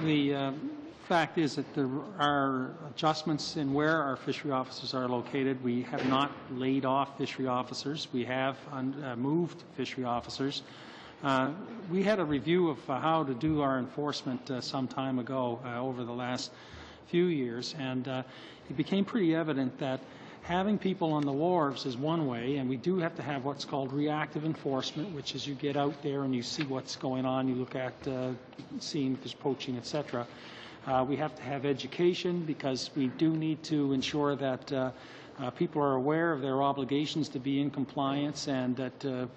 The fact is that there are adjustments in where our fishery officers are located. We have not laid off fishery officers. We have moved fishery officers. We had a review of how to do our enforcement some time ago over the last few years, and it became pretty evident that having people on the wharves is one way, and we do have to have what's called reactive enforcement, which is you get out there and you see what's going on, you look at seeing if there's poaching, etc. We have to have education because we do need to ensure that people are aware of their obligations to be in compliance and that the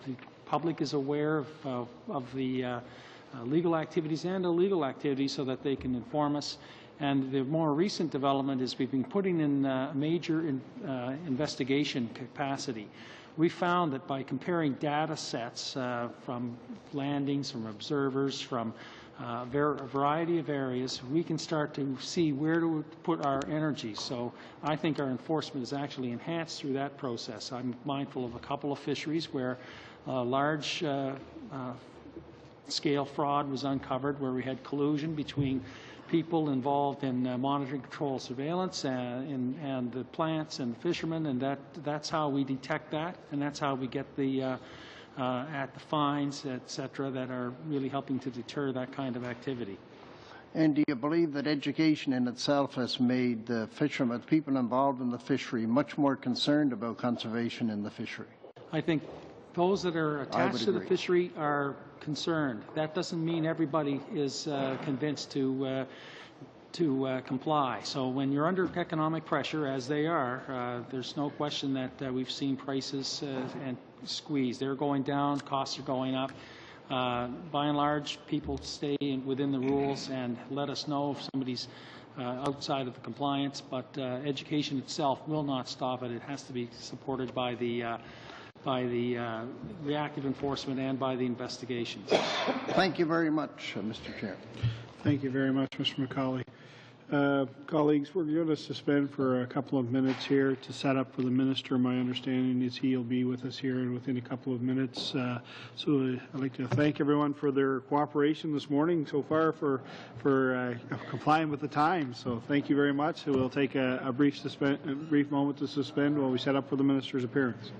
public is aware of the legal activities and illegal activities so that they can inform us. And the more recent development is we've been putting in major investigation capacity. We found that by comparing data sets from landings, from observers, from a variety of areas, we can start to see where to put our energy. So I think our enforcement is actually enhanced through that process. I'm mindful of a couple of fisheries where large scale fraud was uncovered, where we had collusion between people involved in monitoring, control, surveillance, and the plants and the fishermen, and that's how we detect that, and that's how we get the at the fines, etc., that are really helping to deter that kind of activity. And do you believe that education in itself has made the fishermen, people involved in the fishery, much more concerned about conservation in the fishery? I think those that are attached to the fishery are concerned. That doesn't mean everybody is convinced to comply. So when you're under economic pressure, as they are, there's no question that we've seen prices and squeeze. They're going down, costs are going up. By and large, people stay within the rules and let us know if somebody's outside of the compliance, but education itself will not stop it. It has to be supported by the reactive enforcement and by the investigations. Thank you very much, Mr. Chair. Thank you very much, Mr. McCauley. Colleagues, we're going to suspend for a couple of minutes here to set up for the minister. My understanding is he'll be with us here within a couple of minutes. So I'd like to thank everyone for their cooperation this morning so far for complying with the time. So thank you very much. So we'll take a brief moment to suspend while we set up for the minister's appearance.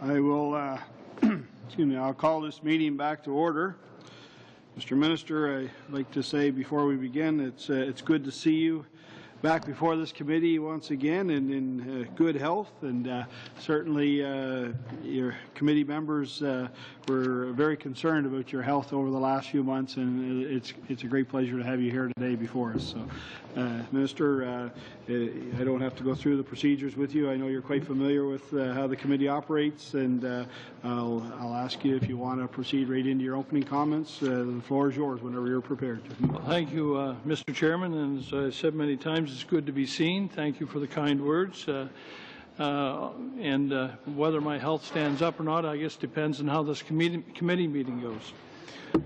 I will, excuse me, I'll call this meeting back to order. Mr. Minister, I'd like to say before we begin, it's good to see you back before this committee once again and in good health, and certainly your committee members were very concerned about your health over the last few months, and it's a great pleasure to have you here today before us. So, Minister, I don't have to go through the procedures with you. I know you're quite familiar with how the committee operates, and I'll ask you if you want to proceed right into your opening comments. The floor is yours whenever you're prepared. Well, thank you, Mr. Chairman, and as I said many times, it's good to be seen. Thank you for the kind words. Whether my health stands up or not, I guess depends on how this committee meeting goes.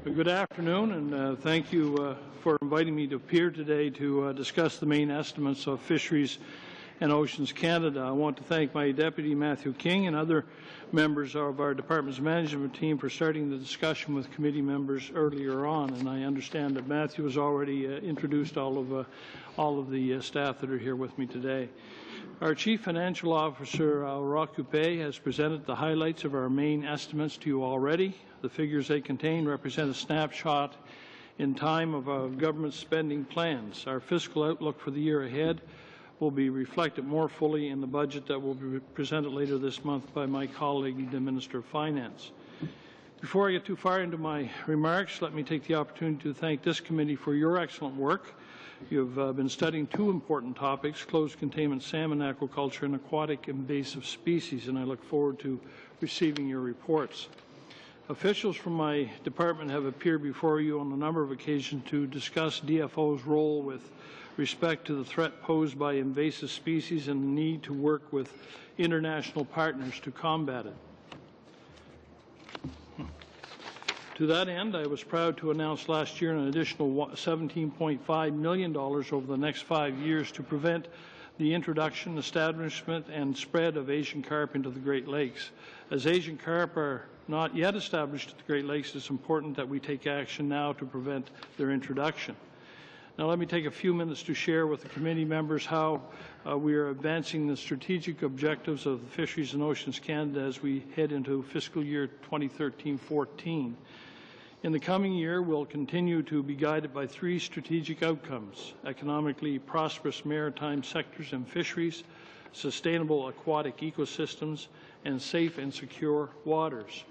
Good afternoon, and thank you for inviting me to appear today to discuss the main estimates of Fisheries and Oceans Canada. I want to thank my Deputy Matthew King and other members of our Department's management team for starting the discussion with committee members earlier on, and I understand that Matthew has already introduced all of the staff that are here with me today. Our Chief Financial Officer, Roch Coupé, has presented the highlights of our main estimates to you already. The figures they contain represent a snapshot in time of our government spending plans. Our fiscal outlook for the year ahead will be reflected more fully in the budget that will be presented later this month by my colleague, the Minister of Finance. Before I get too far into my remarks, let me take the opportunity to thank this committee for your excellent work. You've been studying two important topics, closed containment salmon aquaculture and aquatic invasive species, and I look forward to receiving your reports. Officials from my department have appeared before you on a number of occasions to discuss DFO's role with respect to the threat posed by invasive species and the need to work with international partners to combat it. To that end, I was proud to announce last year an additional $17.5 million over the next 5 years to prevent the introduction, establishment, and spread of Asian carp into the Great Lakes. As Asian carp are not yet established at the Great Lakes, it's important that we take action now to prevent their introduction. Now let me take a few minutes to share with the committee members how we are advancing the strategic objectives of the Fisheries and Oceans Canada as we head into fiscal year 2013-14. In the coming year, we'll continue to be guided by three strategic outcomes: economically prosperous maritime sectors and fisheries, sustainable aquatic ecosystems, and safe and secure waters.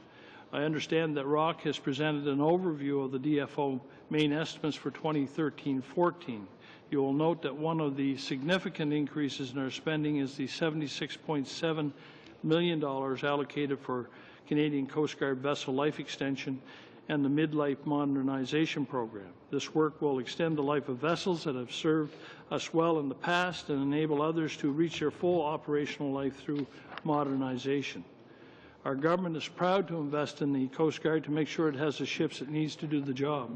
I understand that Roch has presented an overview of the DFO main estimates for 2013-14. You will note that one of the significant increases in our spending is the $76.7 million allocated for Canadian Coast Guard vessel life extension and the midlife modernization program. This work will extend the life of vessels that have served us well in the past and enable others to reach their full operational life through modernization. Our government is proud to invest in the Coast Guard to make sure it has the ships it needs to do the job.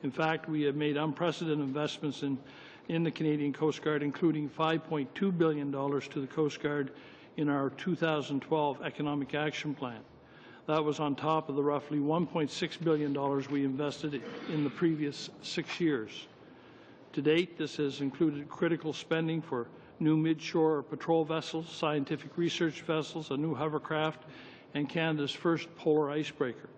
In fact, we have made unprecedented investments in the Canadian Coast Guard, including $5.2 billion to the Coast Guard in our 2012 Economic Action Plan. That was on top of the roughly $1.6 billion we invested in the previous 6 years. To date, this has included critical spending for new midshore patrol vessels, scientific research vessels, a new hovercraft, and Canada's first polar icebreaker.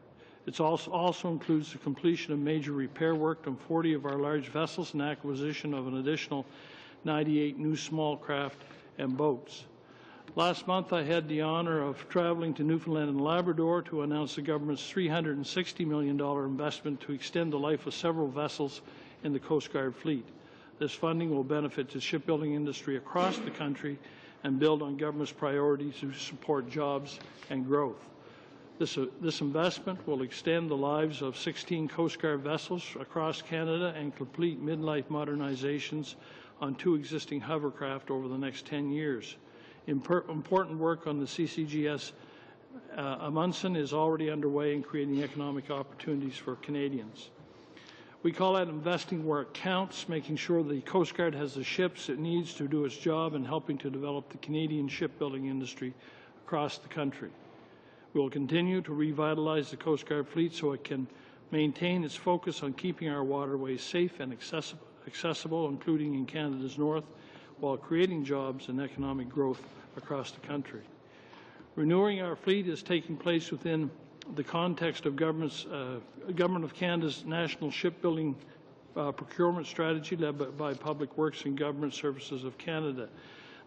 It also includes the completion of major repair work on 40 of our large vessels and acquisition of an additional 98 new small craft and boats. Last month, I had the honor of traveling to Newfoundland and Labrador to announce the government's $360 million investment to extend the life of several vessels in the Coast Guard fleet. This funding will benefit the shipbuilding industry across the country and build on government's priorities to support jobs and growth. This investment will extend the lives of 16 Coast Guard vessels across Canada and complete midlife modernizations on 2 existing hovercraft over the next 10 years. Important work on the CCGS Amundsen is already underway in creating economic opportunities for Canadians. We call that investing where it counts, making sure the Coast Guard has the ships it needs to do its job and helping to develop the Canadian shipbuilding industry across the country. We will continue to revitalize the Coast Guard fleet so it can maintain its focus on keeping our waterways safe and accessible, including in Canada's north, while creating jobs and economic growth across the country. Renewing our fleet is taking place within the context of Government of Canada's National Shipbuilding Procurement Strategy led by Public Works and Government Services of Canada.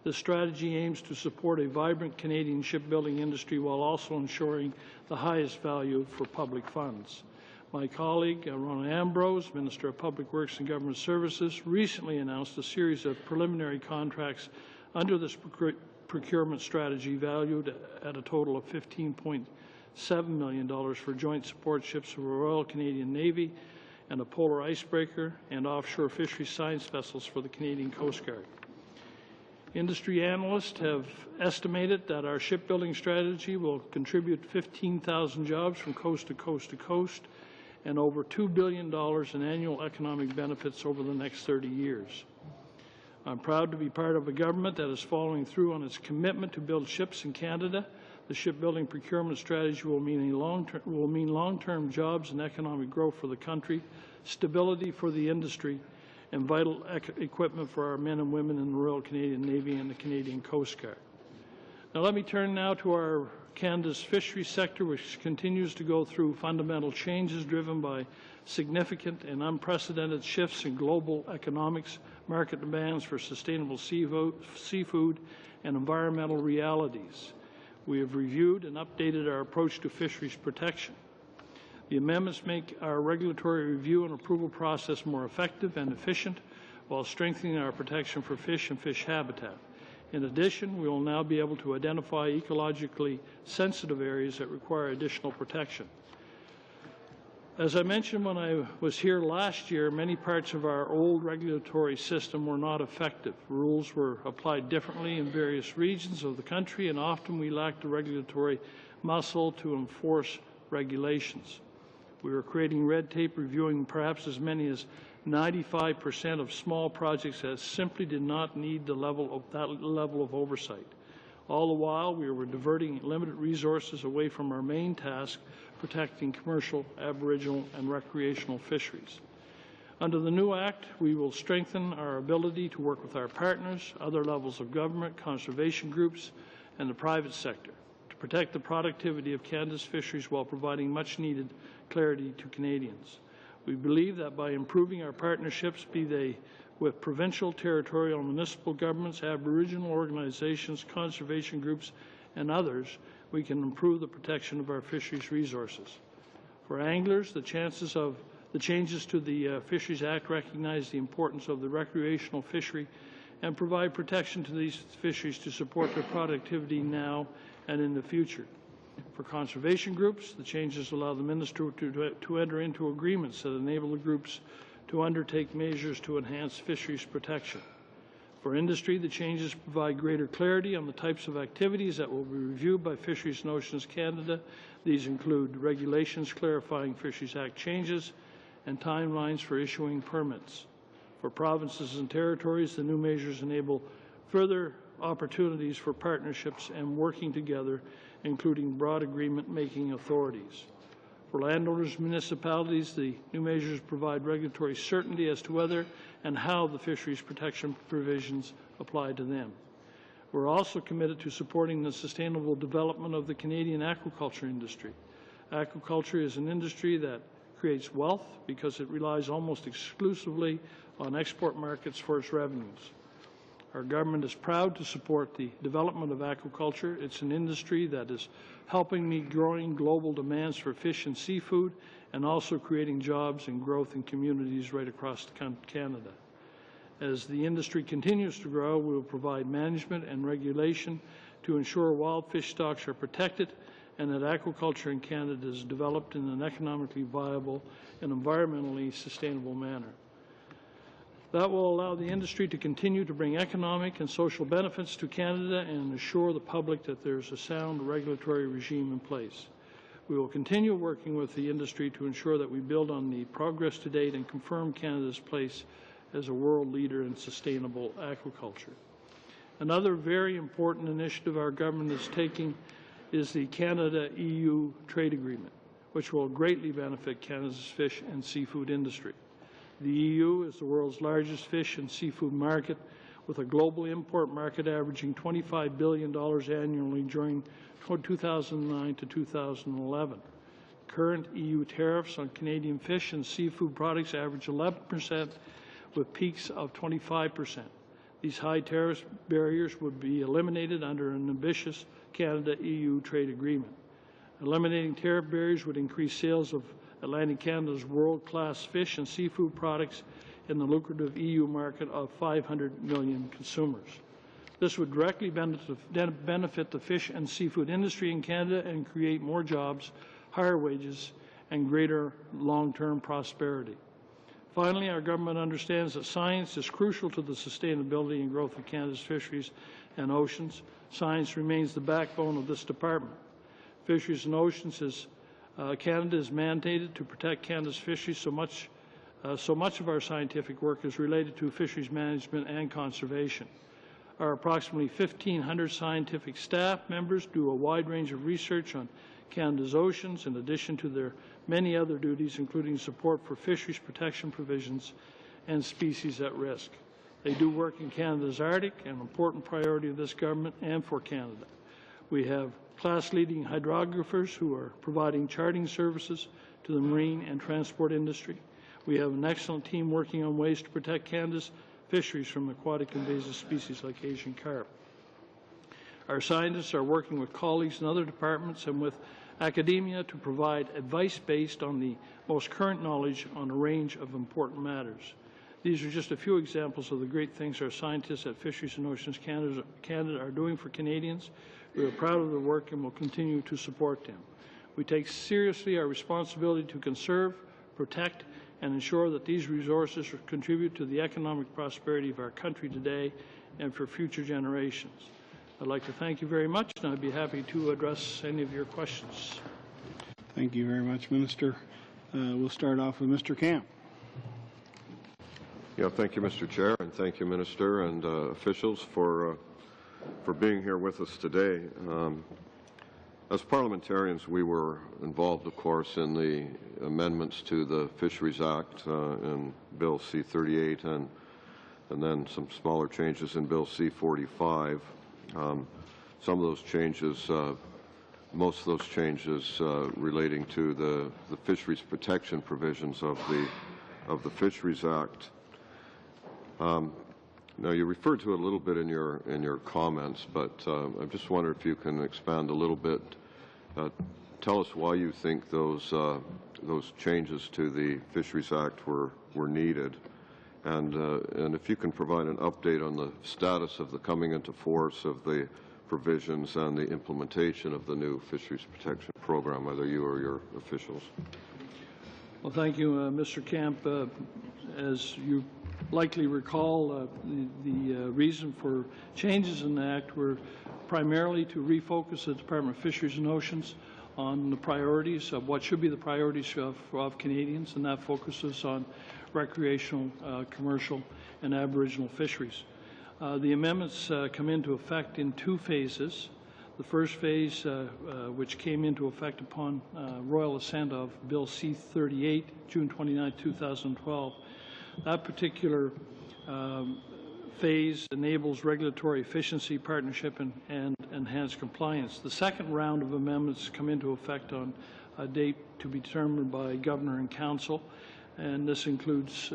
This strategy aims to support a vibrant Canadian shipbuilding industry while also ensuring the highest value for public funds. My colleague, Rona Ambrose, Minister of Public Works and Government Services, recently announced a series of preliminary contracts under this procurement strategy valued at a total of $15.7 million for joint support ships of the Royal Canadian Navy and a polar icebreaker and offshore fisheries science vessels for the Canadian Coast Guard. Industry analysts have estimated that our shipbuilding strategy will contribute 15,000 jobs from coast to coast to coast and over $2 billion in annual economic benefits over the next 30 years. I'm proud to be part of a government that is following through on its commitment to build ships in Canada. The shipbuilding procurement strategy will mean long-term jobs and economic growth for the country, stability for the industry, and vital equipment for our men and women in the Royal Canadian Navy and the Canadian Coast Guard. Now let me turn now to our Canada's fisheries sector, which continues to go through fundamental changes driven by significant and unprecedented shifts in global economics, market demands for sustainable seafood, and environmental realities. We have reviewed and updated our approach to fisheries protection. The amendments make our regulatory review and approval process more effective and efficient while strengthening our protection for fish and fish habitat. In addition, we will now be able to identify ecologically sensitive areas that require additional protection. As I mentioned when I was here last year, many parts of our old regulatory system were not effective. Rules were applied differently in various regions of the country, and often we lacked the regulatory muscle to enforce regulations. We were creating red tape, reviewing perhaps as many as 95% of small projects that simply did not need that level of oversight. All the while, we were diverting limited resources away from our main task, protecting commercial, aboriginal, and recreational fisheries. Under the new Act, we will strengthen our ability to work with our partners, other levels of government, conservation groups, and the private sector to protect the productivity of Canada's fisheries while providing much-needed clarity to Canadians. We believe that by improving our partnerships, be they with provincial, territorial, and municipal governments, Aboriginal organizations, conservation groups, and others, we can improve the protection of our fisheries resources. For anglers, the changes to the Fisheries Act recognize the importance of the recreational fishery and provide protection to these fisheries to support their productivity now and in the future. For conservation groups, the changes allow the minister to enter into agreements that enable the groups to undertake measures to enhance fisheries protection. For industry, the changes provide greater clarity on the types of activities that will be reviewed by Fisheries and Oceans Canada. These include regulations clarifying Fisheries Act changes and timelines for issuing permits. For provinces and territories, the new measures enable further opportunities for partnerships and working together, including broad agreement-making authorities. For landowners and municipalities, the new measures provide regulatory certainty as to whether and how the fisheries protection provisions apply to them. We're also committed to supporting the sustainable development of the Canadian aquaculture industry. Aquaculture is an industry that creates wealth because it relies almost exclusively on export markets for its revenues. Our government is proud to support the development of aquaculture. It's an industry that is helping meet growing global demands for fish and seafood and also creating jobs and growth in communities right across Canada. As the industry continues to grow, we will provide management and regulation to ensure wild fish stocks are protected and that aquaculture in Canada is developed in an economically viable and environmentally sustainable manner. That will allow the industry to continue to bring economic and social benefits to Canada and assure the public that there is a sound regulatory regime in place. We will continue working with the industry to ensure that we build on the progress to date and confirm Canada's place as a world leader in sustainable aquaculture. Another very important initiative our government is taking is the Canada-EU trade agreement, which will greatly benefit Canada's fish and seafood industry. The EU is the world's largest fish and seafood market with a global import market averaging $25 billion annually during 2009 to 2011. Current EU tariffs on Canadian fish and seafood products average 11%, with peaks of 25%. These high tariff barriers would be eliminated under an ambitious Canada-EU trade agreement. Eliminating tariff barriers would increase sales of Atlantic Canada's world-class fish and seafood products in the lucrative EU market of 500 million consumers. This would directly benefit the fish and seafood industry in Canada and create more jobs, higher wages, and greater long-term prosperity. Finally, our government understands that science is crucial to the sustainability and growth of Canada's fisheries and oceans. Science remains the backbone of this department. Fisheries and Oceans Canada is mandated to protect Canada's fisheries. So much of our scientific work is related to fisheries management and conservation. Our approximately 1,500 scientific staff members do a wide range of research on Canada's oceans, in addition to their many other duties, including support for fisheries protection provisions and species at risk. They do work in Canada's Arctic, an important priority of this government and for Canada. We have class-leading hydrographers who are providing charting services to the marine and transport industry. We have an excellent team working on ways to protect Canada's fisheries from aquatic invasive species like Asian carp. Our scientists are working with colleagues in other departments and with academia to provide advice based on the most current knowledge on a range of important matters. These are just a few examples of the great things our scientists at Fisheries and Oceans Canada are doing for Canadians. We are proud of their work and will continue to support them. We take seriously our responsibility to conserve, protect, and ensure that these resources contribute to the economic prosperity of our country today and for future generations. I'd like to thank you very much, and I'd be happy to address any of your questions. Thank you very much, Minister. We'll start off with Mr. Camp. Yeah, thank you, Mr. Chair, and thank you, Minister and officials for being here with us today. As parliamentarians, we were involved, of course, in the amendments to the Fisheries Act in Bill C-38 and then some smaller changes in Bill C-45. Some of those changes, most of those changes relating to the fisheries protection provisions of the Fisheries Act. Now, you referred to it a little bit in your comments, but I just wonder if you can expand a little bit. Tell us why you think those changes to the Fisheries Act were needed, and if you can provide an update on the status of the coming into force of the provisions and the implementation of the new fisheries protection program, either you or your officials. Well, thank you, Mr. Camp. As you likely recall, the reason for changes in the Act were primarily to refocus the Department of Fisheries and Oceans on the priorities of what should be the priorities of Canadians, and that focuses on recreational, commercial, and Aboriginal fisheries. The amendments come into effect in two phases. The first phase, which came into effect upon royal assent of Bill C-38, June 29, 2012, that particular phase enables regulatory efficiency, partnership, and enhanced compliance. The second round of amendments come into effect on a date to be determined by Governor and Council, and this includes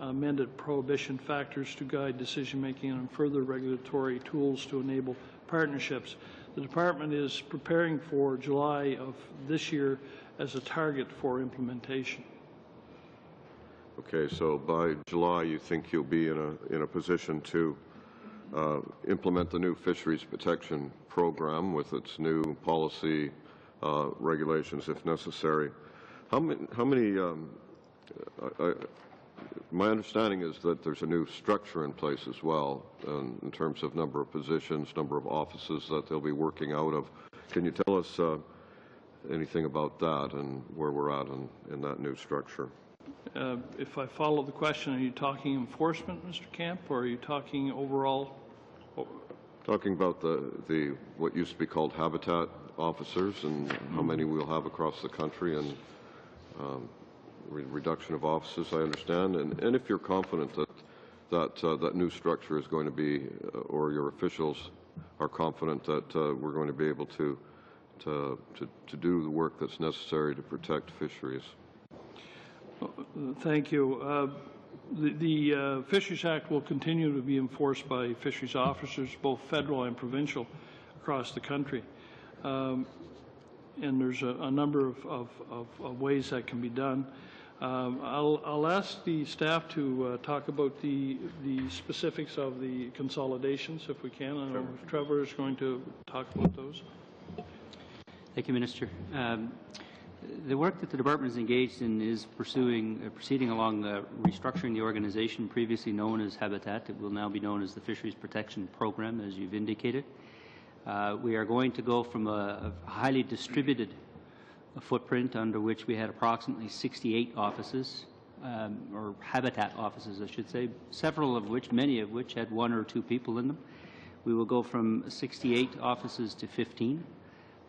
amended prohibition factors to guide decision-making and further regulatory tools to enable partnerships. The Department is preparing for July of this year as a target for implementation. Okay, so by July, you think you'll be in a position to implement the new fisheries protection program with its new policy regulations, if necessary. How many my understanding is that there's a new structure in place as well in terms of number of positions, number of offices that they'll be working out of. Can you tell us anything about that and where we're at in that new structure? If I follow the question, are you talking enforcement, Mr. Camp, or are you talking overall? Talking about the what used to be called habitat officers and how many we'll have across the country, and reduction of offices, I understand, and if you're confident that that new structure is going to be, or your officials are confident that we're going to be able to do the work that's necessary to protect fisheries. Thank you. The Fisheries Act will continue to be enforced by fisheries officers, both federal and provincial, across the country. And there's a number of ways that can be done. I'll ask the staff to talk about the specifics of the consolidations, if we can. I don't know if Trevor is going to talk about those. Thank you, Minister. The work that the department is engaged in is proceeding along restructuring the organization previously known as Habitat. It will now be known as the Fisheries Protection Program, as you've indicated. We are going to go from a highly distributed footprint under which we had approximately 68 offices, or Habitat offices, I should say, many of which had 1 or 2 people in them. We will go from 68 offices to 15.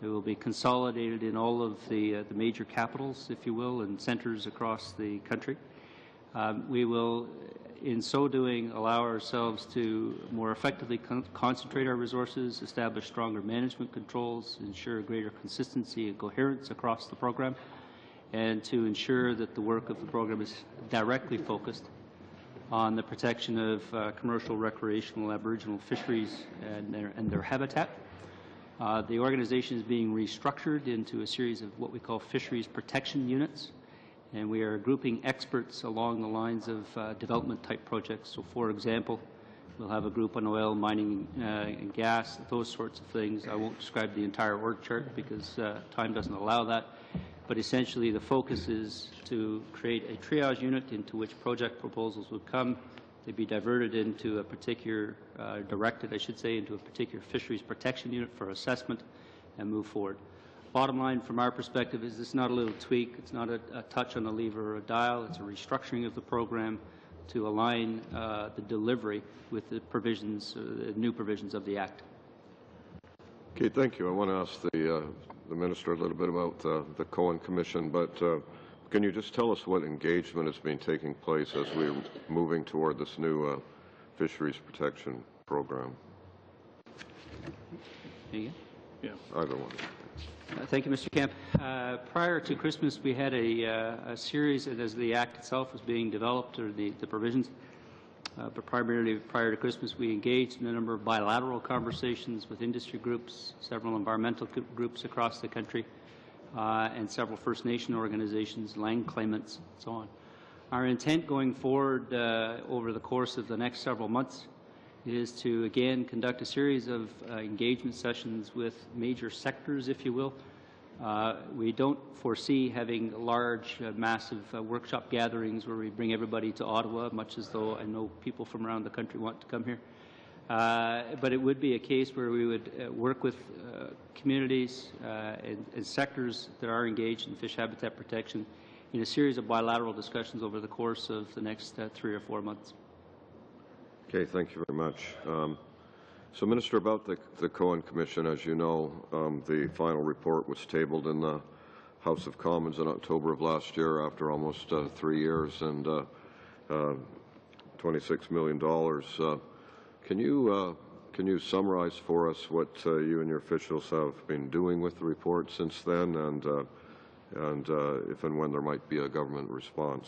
They will be consolidated in all of the major capitals, if you will, and centres across the country. We will, in so doing, allow ourselves to more effectively concentrate our resources, establish stronger management controls, ensure greater consistency and coherence across the program, and to ensure that the work of the program is directly focused on the protection of commercial, recreational, Aboriginal fisheries and their habitat. The organization is being restructured into a series of what we call fisheries protection units, and we are grouping experts along the lines of development-type projects. So, for example, we'll have a group on oil, mining, and gas, those sorts of things. I won't describe the entire org chart because time doesn't allow that, but essentially the focus is to create a triage unit into which project proposals would come. They'd be diverted into a particular, directed, I should say, into a particular fisheries protection unit for assessment and move forward. Bottom line from our perspective is it's not a little tweak, it's not a touch on a lever or a dial, it's a restructuring of the program to align the delivery with the provisions, the new provisions of the Act. Okay, thank you. I want to ask the Minister a little bit about the Cohen Commission, but can you just tell us what engagement has been taking place as we're moving toward this new fisheries protection program? Yeah. Either one. Thank you, Mr. Kemp. Prior to Christmas, we had a series, and as the Act itself was being developed, or the provisions, but primarily prior to Christmas, we engaged in a number of bilateral conversations with industry groups, several environmental groups across the country, and several First Nation organizations, land claimants, and so on. Our intent going forward over the course of the next several months is to, again, conduct a series of engagement sessions with major sectors, if you will. We don't foresee having large, massive workshop gatherings where we bring everybody to Ottawa, much as though I know people from around the country want to come here. But it would be a case where we would work with communities and sectors that are engaged in fish habitat protection in a series of bilateral discussions over the course of the next 3 or 4 months. Okay, thank you very much. So, Minister, about the Cohen Commission, as you know, the final report was tabled in the House of Commons in October of last year after almost 3 years and $26 million. Can you summarize for us what you and your officials have been doing with the report since then, and if and when there might be a government response?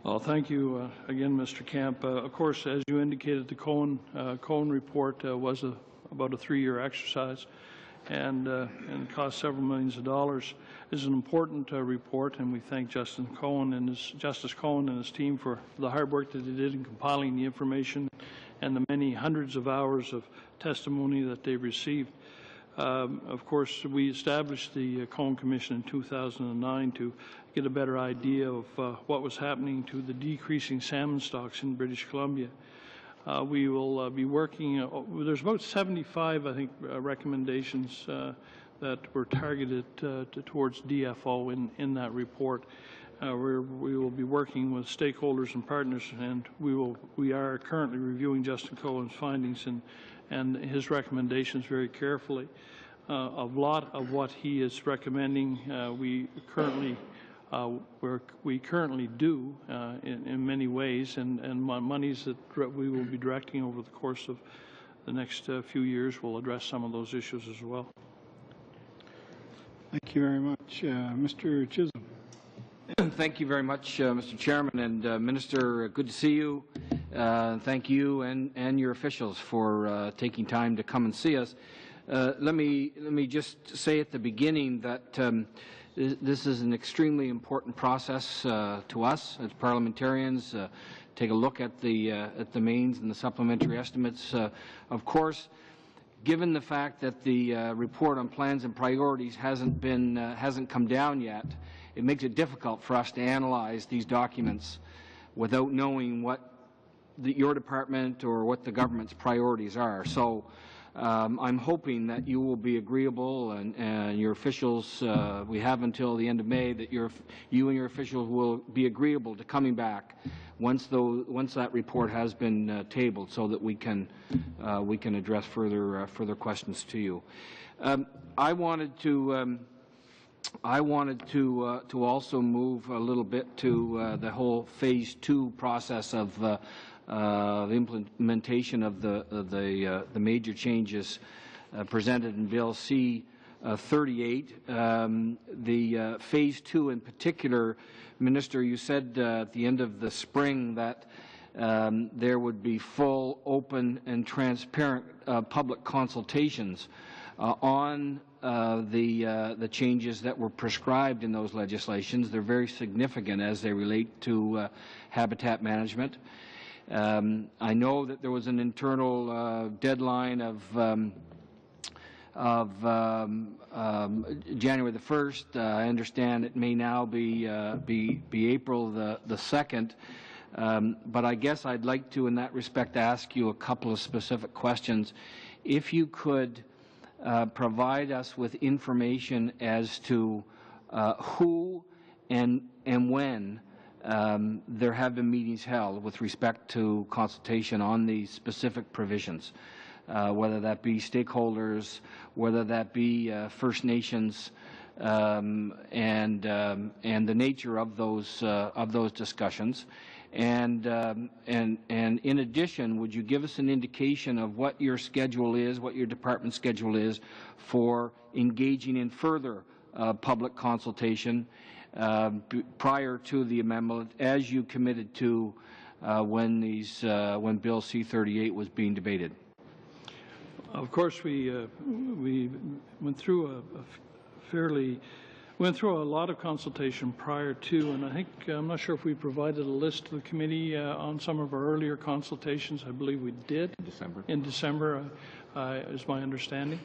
Well, thank you again, Mr. Camp. Of course, as you indicated, the Cohen report was about a 3-year exercise and cost several millions of dollars. It's an important report, and we thank Justice Cohen and his team for the hard work that they did in compiling the information and the many hundreds of hours of testimony that they received. Of course, we established the Cohen Commission in 2009 to get a better idea of what was happening to the decreasing salmon stocks in British Columbia. We will be working, there's about 75, I think, recommendations that were targeted towards DFO in that report. We will be working with stakeholders and partners, and we are currently reviewing Justin Cohen's findings and his recommendations very carefully. A lot of what he is recommending we currently we currently do in many ways, and monies that we will be directing over the course of the next few years will address some of those issues as well. Thank you very much. Mr. Chisholm. Thank you very much, Mr. Chairman, and Minister, good to see you. Thank you and your officials for taking time to come and see us. Let me just say at the beginning that this is an extremely important process to us as parliamentarians. Take a look at the mains and the supplementary estimates. Of course, given the fact that the report on plans and priorities hasn't come down yet, it makes it difficult for us to analyze these documents without knowing what your department or what the government's priorities are. So I'm hoping that you will be agreeable, and your officials, we have until the end of May, that you and your officials will be agreeable to coming back once that report has been tabled, so that we can address further questions to you. I wanted to also move a little bit to the whole Phase 2 process of the implementation of the major changes presented in Bill C-38. The Phase 2 in particular, Minister, you said at the end of the spring that there would be full, open, and transparent public consultations on the changes that were prescribed in those legislations. They're very significant as they relate to habitat management. I know that there was an internal deadline of January the 1st. I understand it may now be April the 2nd. But I guess I'd like to, in that respect, ask you a couple of specific questions. If you could provide us with information as to who and when there have been meetings held with respect to consultation on these specific provisions, whether that be stakeholders, whether that be First Nations, and the nature of those discussions. And in addition, would you give us an indication of what your schedule is, what your department's schedule is for engaging in further public consultation prior to the amendment, as you committed to when Bill C-38 was being debated? Of course, we went through went through a lot of consultation prior to, and I think, I'm not sure if we provided a list to the committee on some of our earlier consultations. I believe we did. In December, is my understanding.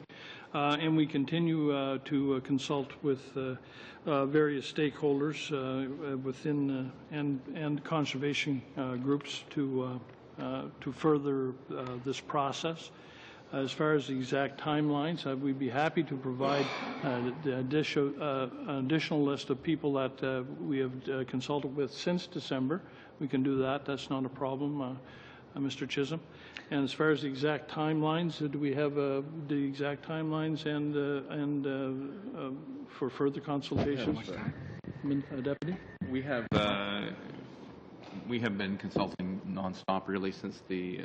And we continue to consult with various stakeholders within and conservation groups to further this process. As far as the exact timelines, we'd be happy to provide an additional list of people that we have consulted with since December. We can do that. That's not a problem, Mr. Chisholm. And as far as the exact timelines, do we have the exact timelines and for further consultations? Deputy? We have been consulting nonstop really since the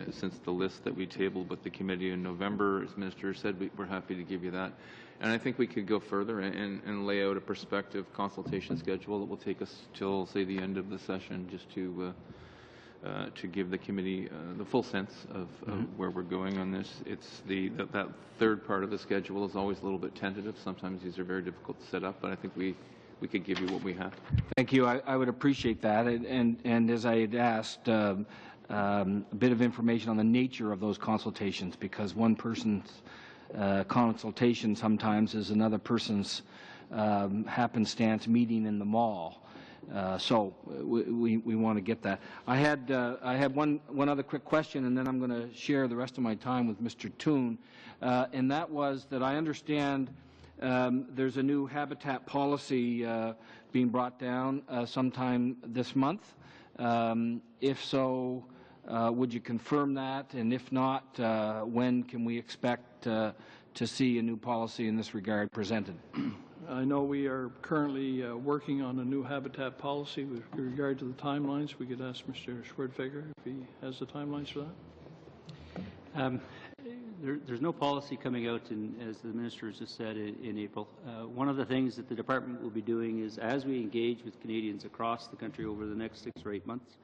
list that we tabled with the committee in November. As Minister said, we're happy to give you that. And I think we could go further and lay out a prospective consultation schedule that will take us till, say, the end of the session, just to give the committee the full sense of where we're going on this. It's that third part of the schedule is always a little bit tentative. Sometimes these are very difficult to set up, but I think we could give you what we have. Thank you. I would appreciate that. And as I had asked, a bit of information on the nature of those consultations, because one person's consultation sometimes is another person's happenstance meeting in the mall. So we want to get that. I had one other quick question, and then I'm going to share the rest of my time with Mr. Toon, and that was that I understand there's a new habitat policy being brought down sometime this month. If so, would you confirm that? And if not, when can we expect to see a new policy in this regard presented? I know we are currently working on a new habitat policy with regard to the timelines. We could ask Mr. Schwerdtfeger if he has the timelines for that. There's no policy coming out, as the Minister has just said, in April. One of the things that the Department will be doing is, as we engage with Canadians across the country over the next 6 or 8 months,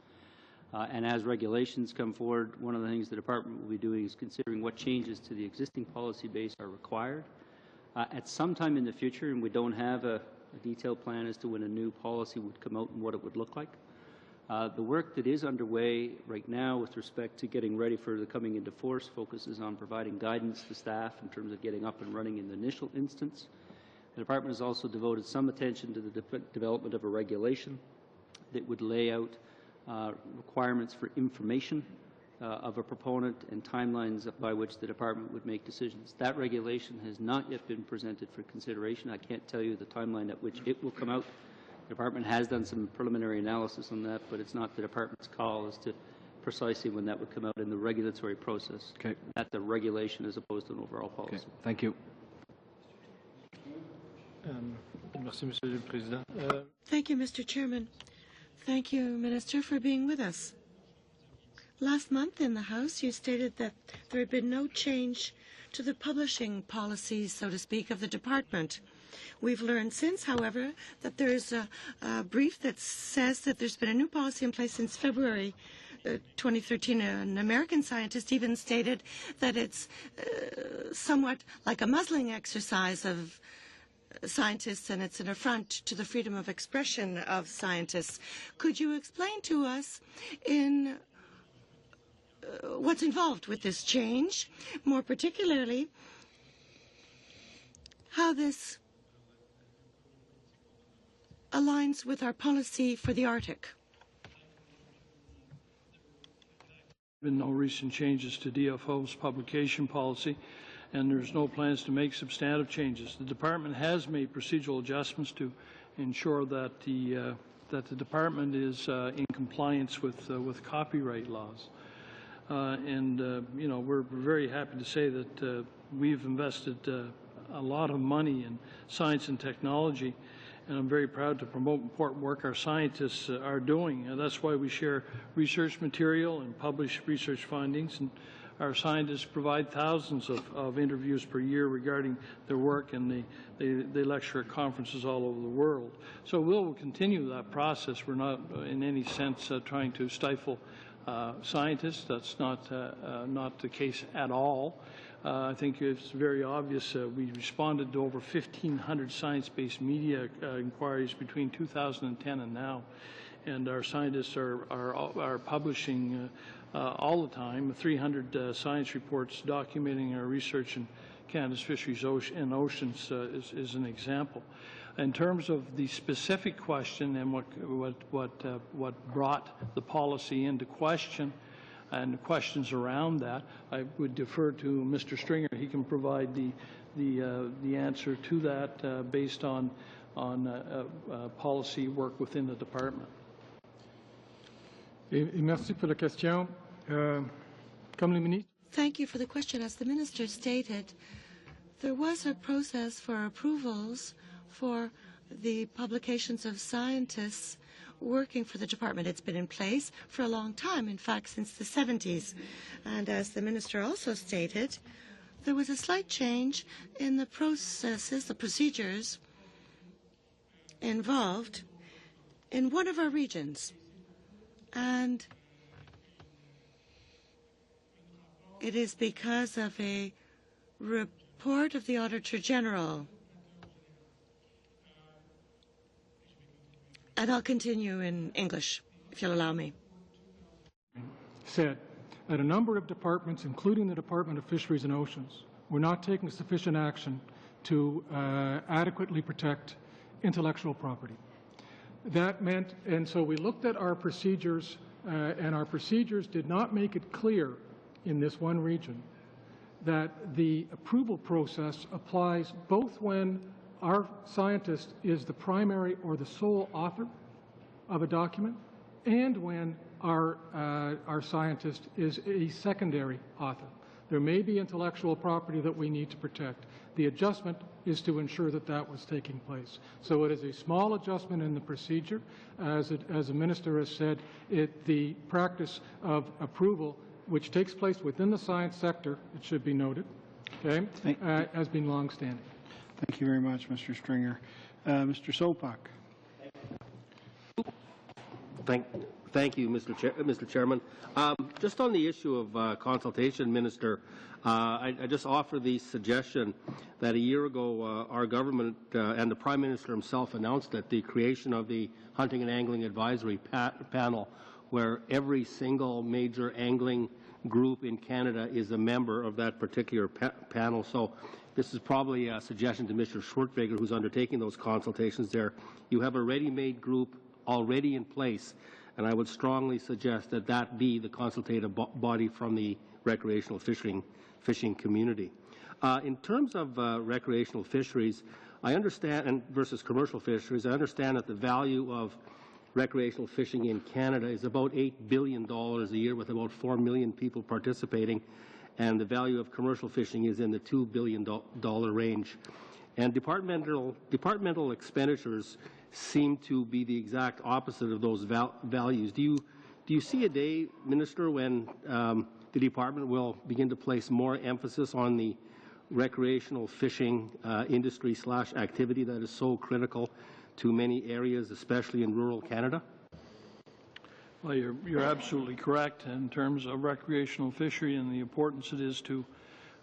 and as regulations come forward, one of the things the Department will be doing is considering what changes to the existing policy base are required. At some time in the future, and we don't have a detailed plan as to when a new policy would come out and what it would look like. The work that is underway right now with respect to getting ready for the coming into force focuses on providing guidance to staff in terms of getting up and running in the initial instance. The Department has also devoted some attention to the development of a regulation that would lay out requirements for information of a proponent and timelines by which the Department would make decisions. That regulation has not yet been presented for consideration. I can't tell you the timeline at which it will come out. The Department has done some preliminary analysis on that, but it's not the Department's call as to precisely when that would come out in the regulatory process. Okay. That's a regulation as opposed to an overall policy. Okay. Thank you. Merci, Monsieur le Président. Thank you, Mr. Chairman. Thank you, Minister, for being with us. Last month in the House, you stated that there had been no change to the publishing policies, so to speak, of the Department. We've learned since, however, that there's a brief that says that there's been a new policy in place since February 2013. An American scientist even stated that it's somewhat like a muzzling exercise of scientists, and it's an affront to the freedom of expression of scientists. Could you explain to us in what's involved with this change, more particularly how this aligns with our policy for the Arctic? There have been no recent changes to DFO's publication policy, and there's no plans to make substantive changes. The Department has made procedural adjustments to ensure that the Department is in compliance with copyright laws. You know, we're very happy to say that we've invested a lot of money in science and technology, and I'm very proud to promote important work our scientists are doing. And that's why we share research material and publish research findings. And our scientists provide thousands of interviews per year regarding their work, and they lecture at conferences all over the world. So we'll continue that process. We're not in any sense trying to stifle scientists. That's not the case at all. I think it's very obvious. We responded to over 1,500 science-based media inquiries between 2010 and now, and our scientists are publishing all the time 300 science reports documenting our research in Canada's fisheries and oceans is an example. In terms of the specific question and what brought the policy into question and questions around that, I would defer to Mr. Stringer. He can provide the answer to that based on policy work within the Department. Merci pour la question. Comme le ministre. Thank you for the question. As the Minister stated, there was a process for approvals for the publications of scientists working for the Department. It's been in place for a long time, in fact, since the 70s. And as the Minister also stated, there was a slight change in the processes, the procedures involved in one of our regions. And it is because of a report of the Auditor General. And I'll continue in English, if you'll allow me. Said that a number of departments, including the Department of Fisheries and Oceans, were not taking sufficient action to adequately protect intellectual property. That meant, and so we looked at our procedures, and our procedures did not make it clear in this one region that the approval process applies both when our scientist is the primary or the sole author of a document, and when our scientist is a secondary author. There may be intellectual property that we need to protect. The adjustment is to ensure that that was taking place. So it is a small adjustment in the procedure. As the Minister has said, the practice of approval, which takes place within the science sector, it should be noted, okay, has been long-standing. Thank you very much, Mr. Stringer. Mr. Sopak. Thank you, Mr. Chairman. Just on the issue of consultation, Minister, I just offer the suggestion that a year ago our government and the Prime Minister himself announced that the creation of the Hunting and Angling Advisory Panel, where every single major angling group in Canada is a member of that particular panel. So this is probably a suggestion to Mr. Schwertfeger, who's undertaking those consultations there. You have a ready-made group already in place, and I would strongly suggest that that be the consultative body from the recreational fishing community. In terms of recreational fisheries, I understand, and versus commercial fisheries, I understand that the value of recreational fishing in Canada is about $8 billion a year, with about 4 million people participating, and the value of commercial fishing is in the $2 billion range. And departmental expenditures seem to be the exact opposite of those values. Do you see a day, Minister, when the department will begin to place more emphasis on the recreational fishing industry / activity that is so critical to many areas, especially in rural Canada? Well, you're absolutely correct in terms of recreational fishery and the importance it is to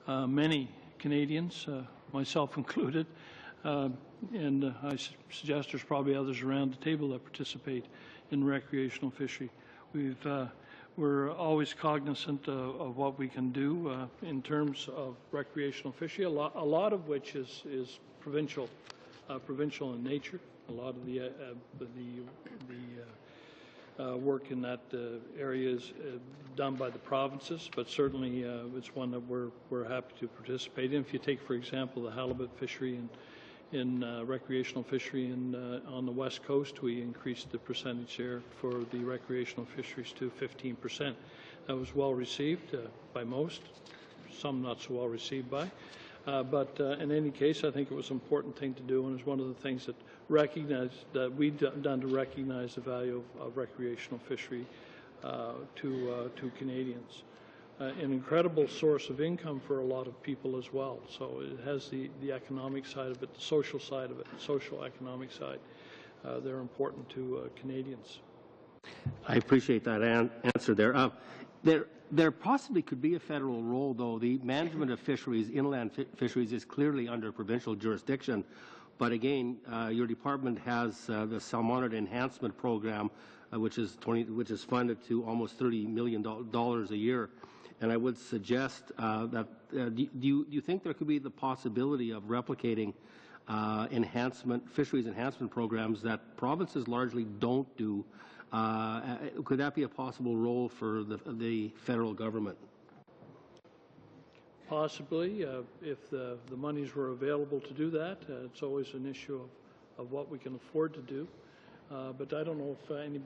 many Canadians, myself included, and I suggest there's probably others around the table that participate in recreational fishery. We're always cognizant of what we can do in terms of recreational fishery, a lot of which is provincial in nature. A lot of the work in that area is done by the provinces, but certainly it's one that we're happy to participate in. If you take, for example, the halibut fishery in recreational fishery on the West Coast, we increased the percentage share for the recreational fisheries to 15%. That was well received by most, some not so well received by. But in any case, I think it was an important thing to do, and it's one of the things that we've done to recognize the value of recreational fishery to Canadians. An incredible source of income for a lot of people as well. So it has the economic side of it, the social side of it, the social economic side. They're important to Canadians. I appreciate that answer there. There possibly could be a federal role, though. The management of fisheries, inland fisheries, is clearly under provincial jurisdiction. But again, your department has the Salmonid Enhancement Program, which is funded to almost $30 million a year. And I would suggest that do you think there could be the possibility of replicating fisheries enhancement programs that provinces largely don't do? Could that be a possible role for the federal government? Possibly, if the monies were available to do that. It's always an issue of what we can afford to do. But I don't know if any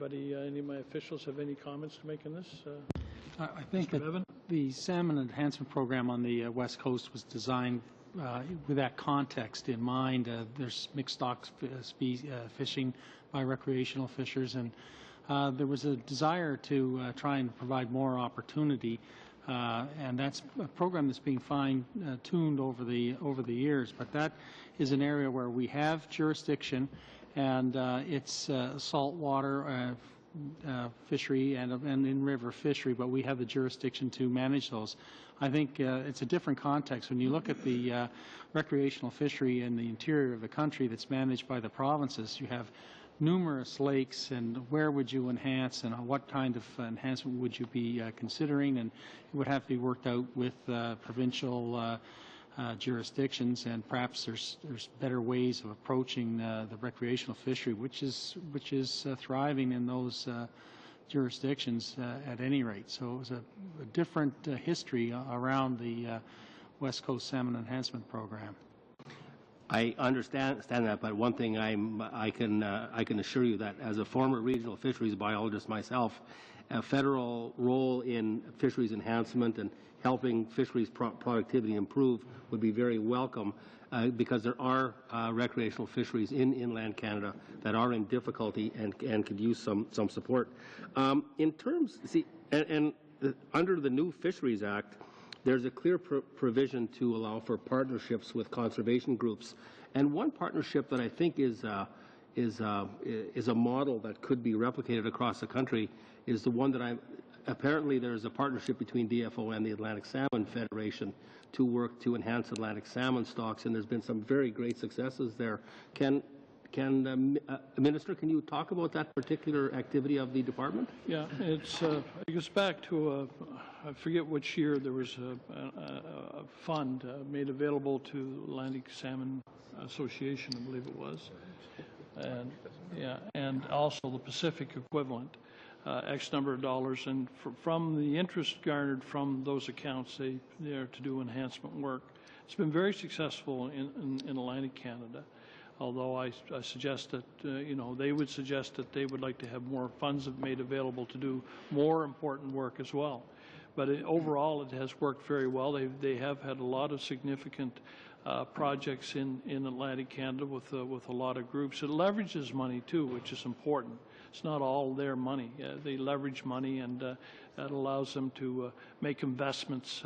of my officials have any comments to make on this. I think that the Salmon Enhancement Program on the West Coast was designed with that context in mind. There's mixed stock fishing by recreational fishers, and there was a desire to try and provide more opportunity, and that's a program that's being fine-tuned over the years. But that is an area where we have jurisdiction, and it's saltwater fishery and in-river fishery, but we have the jurisdiction to manage those. I think it's a different context. When you look at the recreational fishery in the interior of the country that's managed by the provinces, you have numerous lakes, and where would you enhance, and what kind of enhancement would you be considering, and it would have to be worked out with provincial jurisdictions, and perhaps there's better ways of approaching the recreational fishery, which is thriving in those jurisdictions at any rate. So it was a different history around the West Coast Salmon Enhancement Program. I understand that, but one thing I can assure you that as a former regional fisheries biologist myself, a federal role in fisheries enhancement and helping fisheries productivity improve would be very welcome, because there are recreational fisheries in inland Canada that are in difficulty and could use some support. In terms, under the new Fisheries Act, there's a clear provision to allow for partnerships with conservation groups, and one partnership that I think is a model that could be replicated across the country is the one that apparently there is a partnership between DFO and the Atlantic Salmon Federation to work to enhance Atlantic salmon stocks, and there's been some very great successes there. Minister, can you talk about that particular activity of the department? Yeah, it goes back to, I forget which year, there was a fund made available to Atlantic Salmon Association, I believe it was, and also the Pacific equivalent, X number of dollars, and from the interest garnered from those accounts, they are to do enhancement work. It's been very successful in Atlantic Canada. Although I suggest that, they would suggest that they would like to have more funds made available to do more important work as well. But overall, it has worked very well. They have had a lot of significant projects in Atlantic Canada with a lot of groups. It leverages money, too, which is important. It's not all their money. They leverage money, and that allows them to make investments,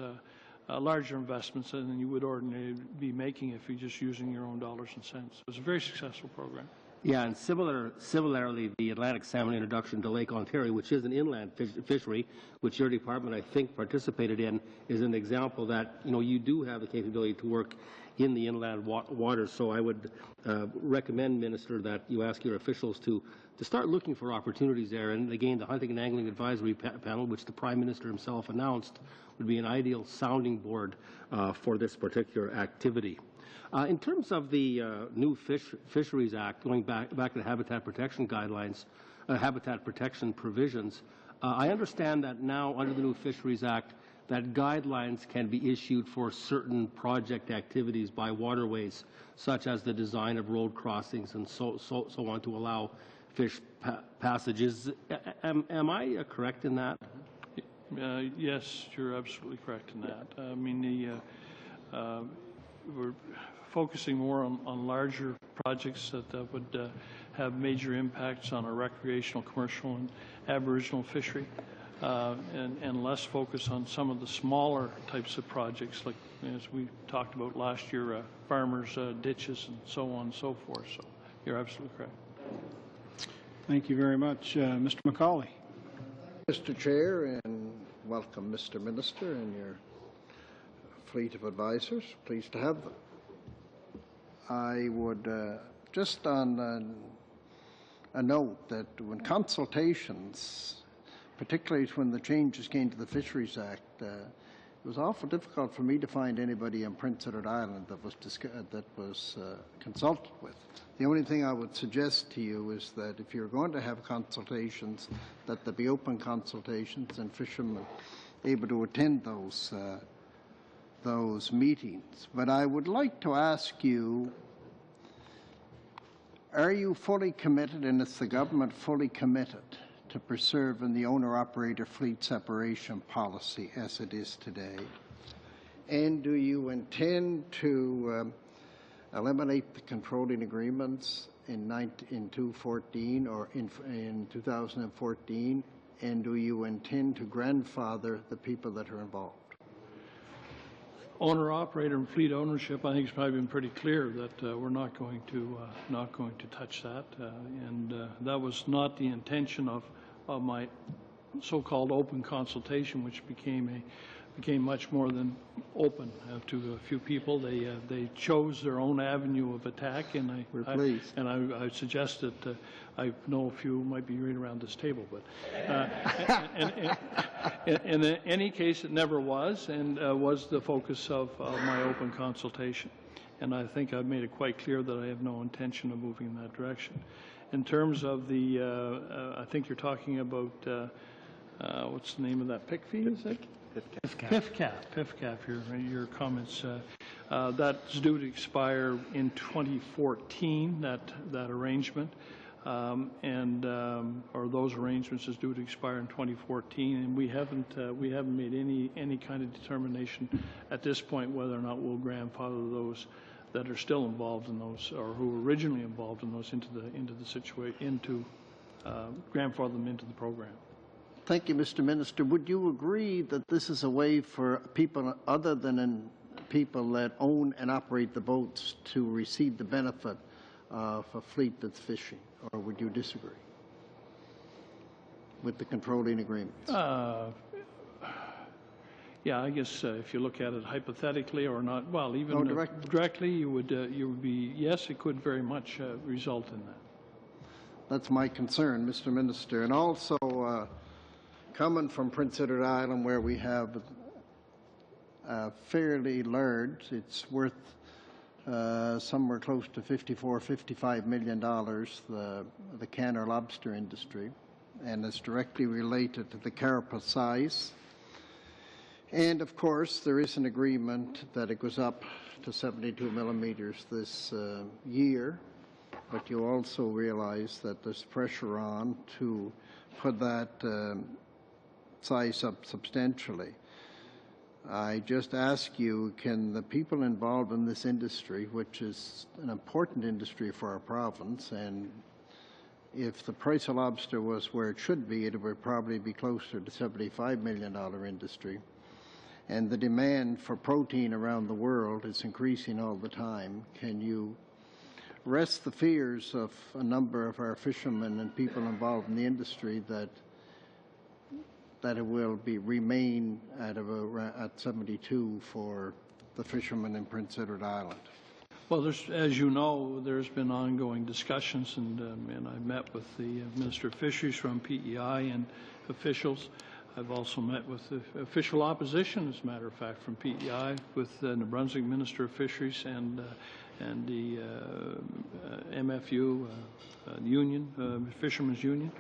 larger investments than you would ordinarily be making if you're just using your own dollars and cents. It's a very successful program. Yeah, and similarly, the Atlantic salmon introduction to Lake Ontario, which is an inland fishery, which your department, I think, participated in, is an example that, you do have the capability to work in the inland waters. So I would recommend, Minister, that you ask your officials to start looking for opportunities there. And again, the Hunting and Angling Advisory Panel, which the Prime Minister himself announced, would be an ideal sounding board for this particular activity. In terms of the new Fisheries Act, going back to the habitat protection guidelines, habitat protection provisions, I understand that now under the new Fisheries Act, that guidelines can be issued for certain project activities by waterways, such as the design of road crossings and so on, to allow fish passages. Am I correct in that? Yes, you're absolutely correct in that. I mean, we're focusing more on larger projects that would have major impacts on our recreational, commercial, and Aboriginal fishery, and less focus on some of the smaller types of projects, like as we talked about last year, farmers' ditches and so on and so forth. So you're absolutely correct. Thank you very much. Mr. McCauley. Mr. Chair, and welcome, Mr. Minister, and your fleet of advisors. Pleased to have them. I would just on a note that when consultations, particularly when the changes came to the Fisheries Act, it was awful difficult for me to find anybody in Prince Edward Island that was consulted with. The only thing I would suggest to you is that if you're going to have consultations, that there be open consultations and fishermen able to attend those meetings. But I would like to ask you, are you fully committed, and is the government fully committed to preserving the owner-operator fleet separation policy as it is today? And do you intend to eliminate the controlling agreements in 2014 or in 2014? And do you intend to grandfather the people that are involved? Owner-operator and fleet ownership, I think it's probably been pretty clear that we're not going to touch that, and that was not the intention of my so-called open consultation, which became much more than open to a few people. They chose their own avenue of attack, and I suggest that I know a few might be right around this table, but in any case, it never was, and was the focus of my open consultation. And I think I've made it quite clear that I have no intention of moving in that direction. In terms of the, I think you're talking about, what's the name of that PIC fee, is it? PIFCAF, your comments. That's due to expire in 2014, that arrangement. Or those arrangements is due to expire in 2014, and we haven't made any kind of determination at this point whether or not we'll grandfather those that are still involved in those, or who were originally involved in those, grandfather them into the program. Thank you, Mr. Minister. Would you agree that this is a way for people other than people that own and operate the boats to receive the benefit of a fleet that's fishing, or would you disagree with the controlling agreements? Yeah, I guess if you look at it hypothetically or not, well, even directly, you would be, yes, it could very much result in that. That's my concern, Mr. Minister. And also, coming from Prince Edward Island, where we have fairly large, it's worth somewhere close to $55 million, the can or lobster industry, and it's directly related to the carapace size. And of course, there is an agreement that it goes up to 72 millimeters this year, but you also realize that there's pressure on to put that size up substantially. I just ask you, can the people involved in this industry, which is an important industry for our province, and if the price of lobster was where it should be, it would probably be closer to $75 million industry, and the demand for protein around the world is increasing all the time, can you rest the fears of a number of our fishermen and people involved in the industry that it will remain at 72 for the fishermen in Prince Edward Island? Well, as you know, there's been ongoing discussions, and I met with the Minister of Fisheries from PEI and officials. I've also met with the official opposition, as a matter of fact, from PEI, with the New Brunswick Minister of Fisheries and the MFU union, Fishermen's Union,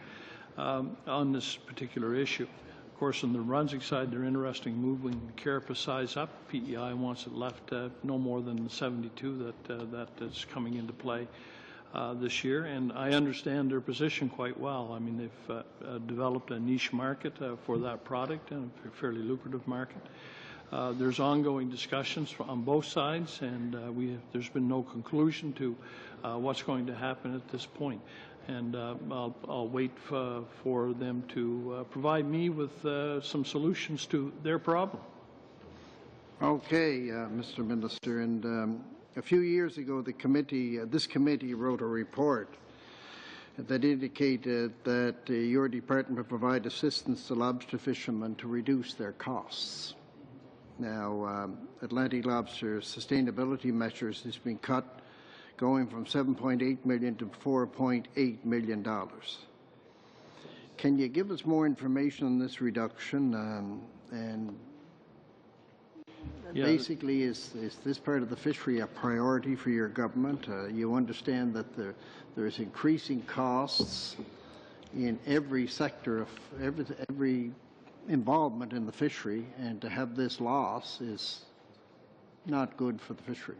on this particular issue. Of course, on the New Brunswick side, they're interested in moving the carapace size up. PEI wants it left no more than 72 that's coming into play this year, and I understand their position quite well. I mean, they've developed a niche market for that product, and a fairly lucrative market. There's ongoing discussions on both sides, and there's been no conclusion to what's going to happen at this point. And I'll wait for them to provide me with some solutions to their problem. Okay, Mr. Minister, and a few years ago, this committee wrote a report that indicated that your department would provide assistance to lobster fishermen to reduce their costs. Now, Atlantic Lobster's sustainability measures has been cut, going from $7.8 million to $4.8 million. Can you give us more information on this reduction? And basically, is this part of the fishery a priority for your government? You understand that there's increasing costs in every sector of every involvement in the fishery, and to have this loss is not good for the fishery.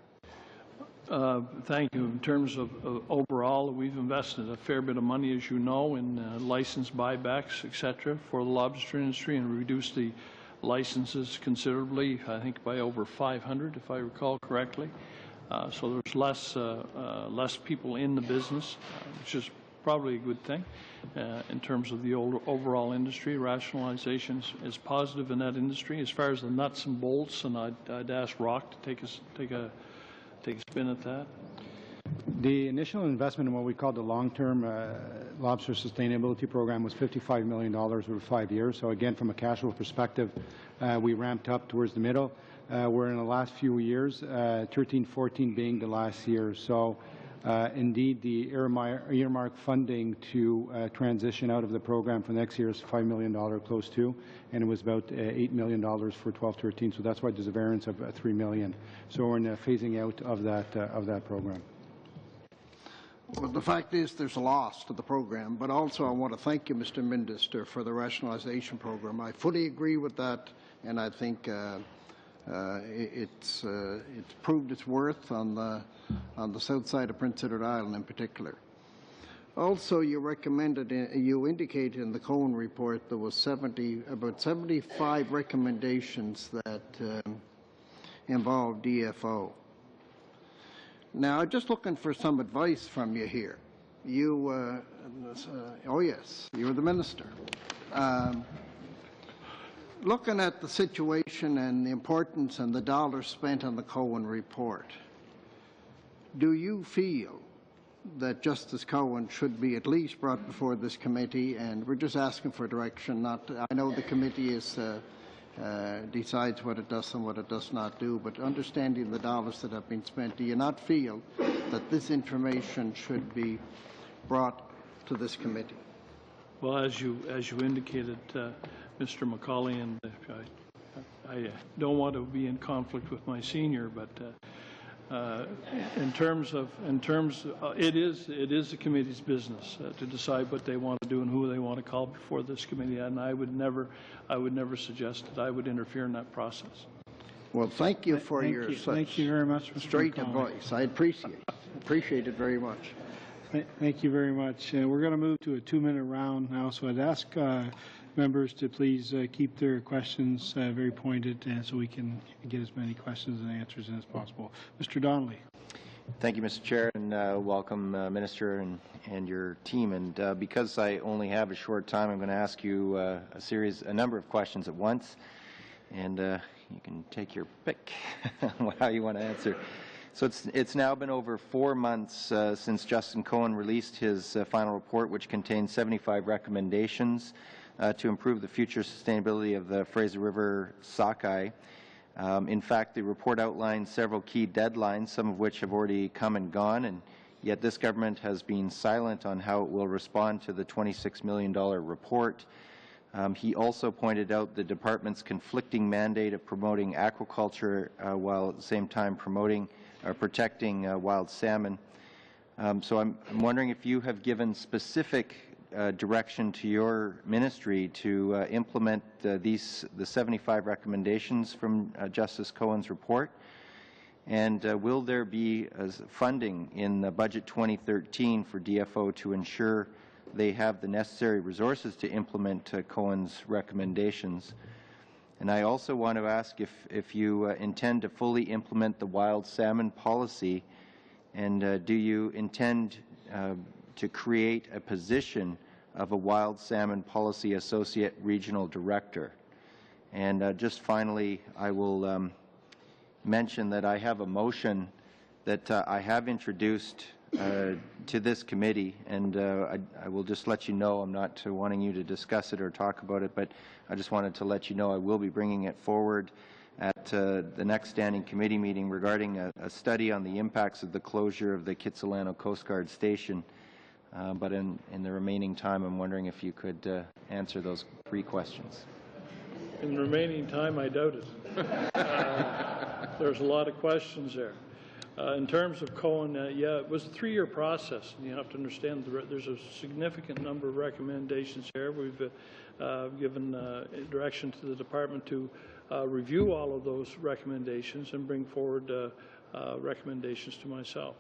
Thank you. In terms of overall, we've invested a fair bit of money, as you know, in license buybacks, et cetera, for the lobster industry, and reduced the licenses considerably, I think by over 500, if I recall correctly. So there's less people in the business, which is probably a good thing in terms of the overall industry. Rationalization is positive in that industry. As far as the nuts and bolts, and I'd ask Rock to take a spin at that. The initial investment in what we call the long-term lobster sustainability program was $55 million over 5 years. So again, from a cash flow perspective, we ramped up towards the middle. We're in the last few years, 13, 14 being the last year. So indeed, the earmark funding to transition out of the program for next year is $5 million close to, and it was about $8 million for 12-13. So that's why there's a variance of $3 million. So we're in phasing out of that program. Well, the fact is there's a loss to the program, but also I want to thank you, Mr. Minister, for the rationalization program. I fully agree with that, and I think It's proved its worth on the south side of Prince Edward Island in particular. Also, you indicated in the Cohen report there was about 75 recommendations that involved DFO. Now, I'm just looking for some advice from you here. Oh yes, you're the minister. Looking at the situation and the importance and the dollars spent on the Cohen report, do you feel that Justice Cohen should be at least brought before this committee? And we're just asking for direction. I know the committee decides what it does and what it does not do, but understanding the dollars that have been spent, do you not feel that this information should be brought to this committee? Well, as you indicated, Mr. Macaulay, and I don't want to be in conflict with my senior, but it is the committee's business to decide what they want to do and who they want to call before this committee, and I would never suggest that I would interfere in that process. Well, thank you for thank you very much, Mr. straight Macaulay. advice. I appreciate it very much. Thank you very much. We're going to move to a 2-minute round now, so I'd ask members to please keep their questions very pointed so we can get as many questions and answers in as possible. Mr. Donnelly. Thank you, Mr. Chair, and welcome, Minister, and your team. And because I only have a short time, I'm going to ask you a number of questions at once, and you can take your pick how you want to answer. So it's now been over 4 months since Justin Cohen released his final report, which contains 75 recommendations to improve the future sustainability of the Fraser River sockeye. In fact, the report outlines several key deadlines, some of which have already come and gone, and yet this government has been silent on how it will respond to the $26 million report. He also pointed out the department's conflicting mandate of promoting aquaculture while at the same time protecting wild salmon. So I'm wondering if you have given specific direction to your ministry to implement the 75 recommendations from Justice Cohen's report, and will there be funding in the budget 2013 for DFO to ensure they have the necessary resources to implement Cohen's recommendations? And I also want to ask if you intend to fully implement the wild salmon policy, and do you intend to create a position of a wild salmon policy associate regional director? And just finally, I will mention that I have a motion that I have introduced to this committee, and I will just let you know, I'm not wanting you to discuss it or talk about it, but I just wanted to let you know I will be bringing it forward at the next standing committee meeting regarding a study on the impacts of the closure of the Kitsilano Coast Guard Station. But in the remaining time, I'm wondering if you could answer those 3 questions. In the remaining time, I doubt it. There's a lot of questions there. In terms of Cohen, yeah, it was a 3-year process, and you have to understand there's a significant number of recommendations here. We've given direction to the department to review all of those recommendations and bring forward recommendations to myself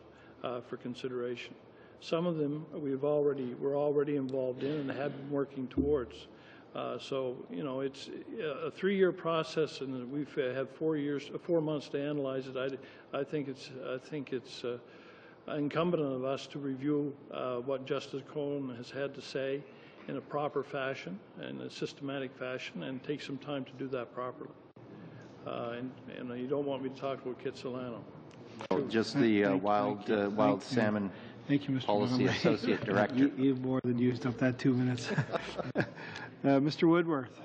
for consideration. Some of them we're already involved in and have been working towards. So you know, it's a 3-year process, and we've had 4 months to analyze it. I think it's incumbent on us to review what Justice Cohen has had to say in a proper fashion, in a systematic fashion, and take some time to do that properly. And you don't want me to talk about Kitsilano. Just the wild salmon policy associate director. You've more than used up that 2 minutes. Mr. Woodworth.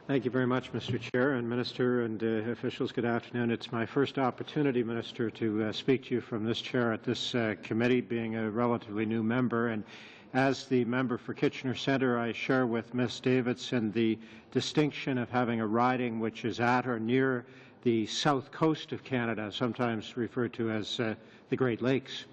Thank you very much, Mr. Chair, and Minister and officials. Good afternoon. It's my first opportunity, Minister, to speak to you from this chair at this committee, being a relatively new member. And as the member for Kitchener Centre, I share with Ms. Davidson the distinction of having a riding which is at or near the south coast of Canada, sometimes referred to as the Great Lakes.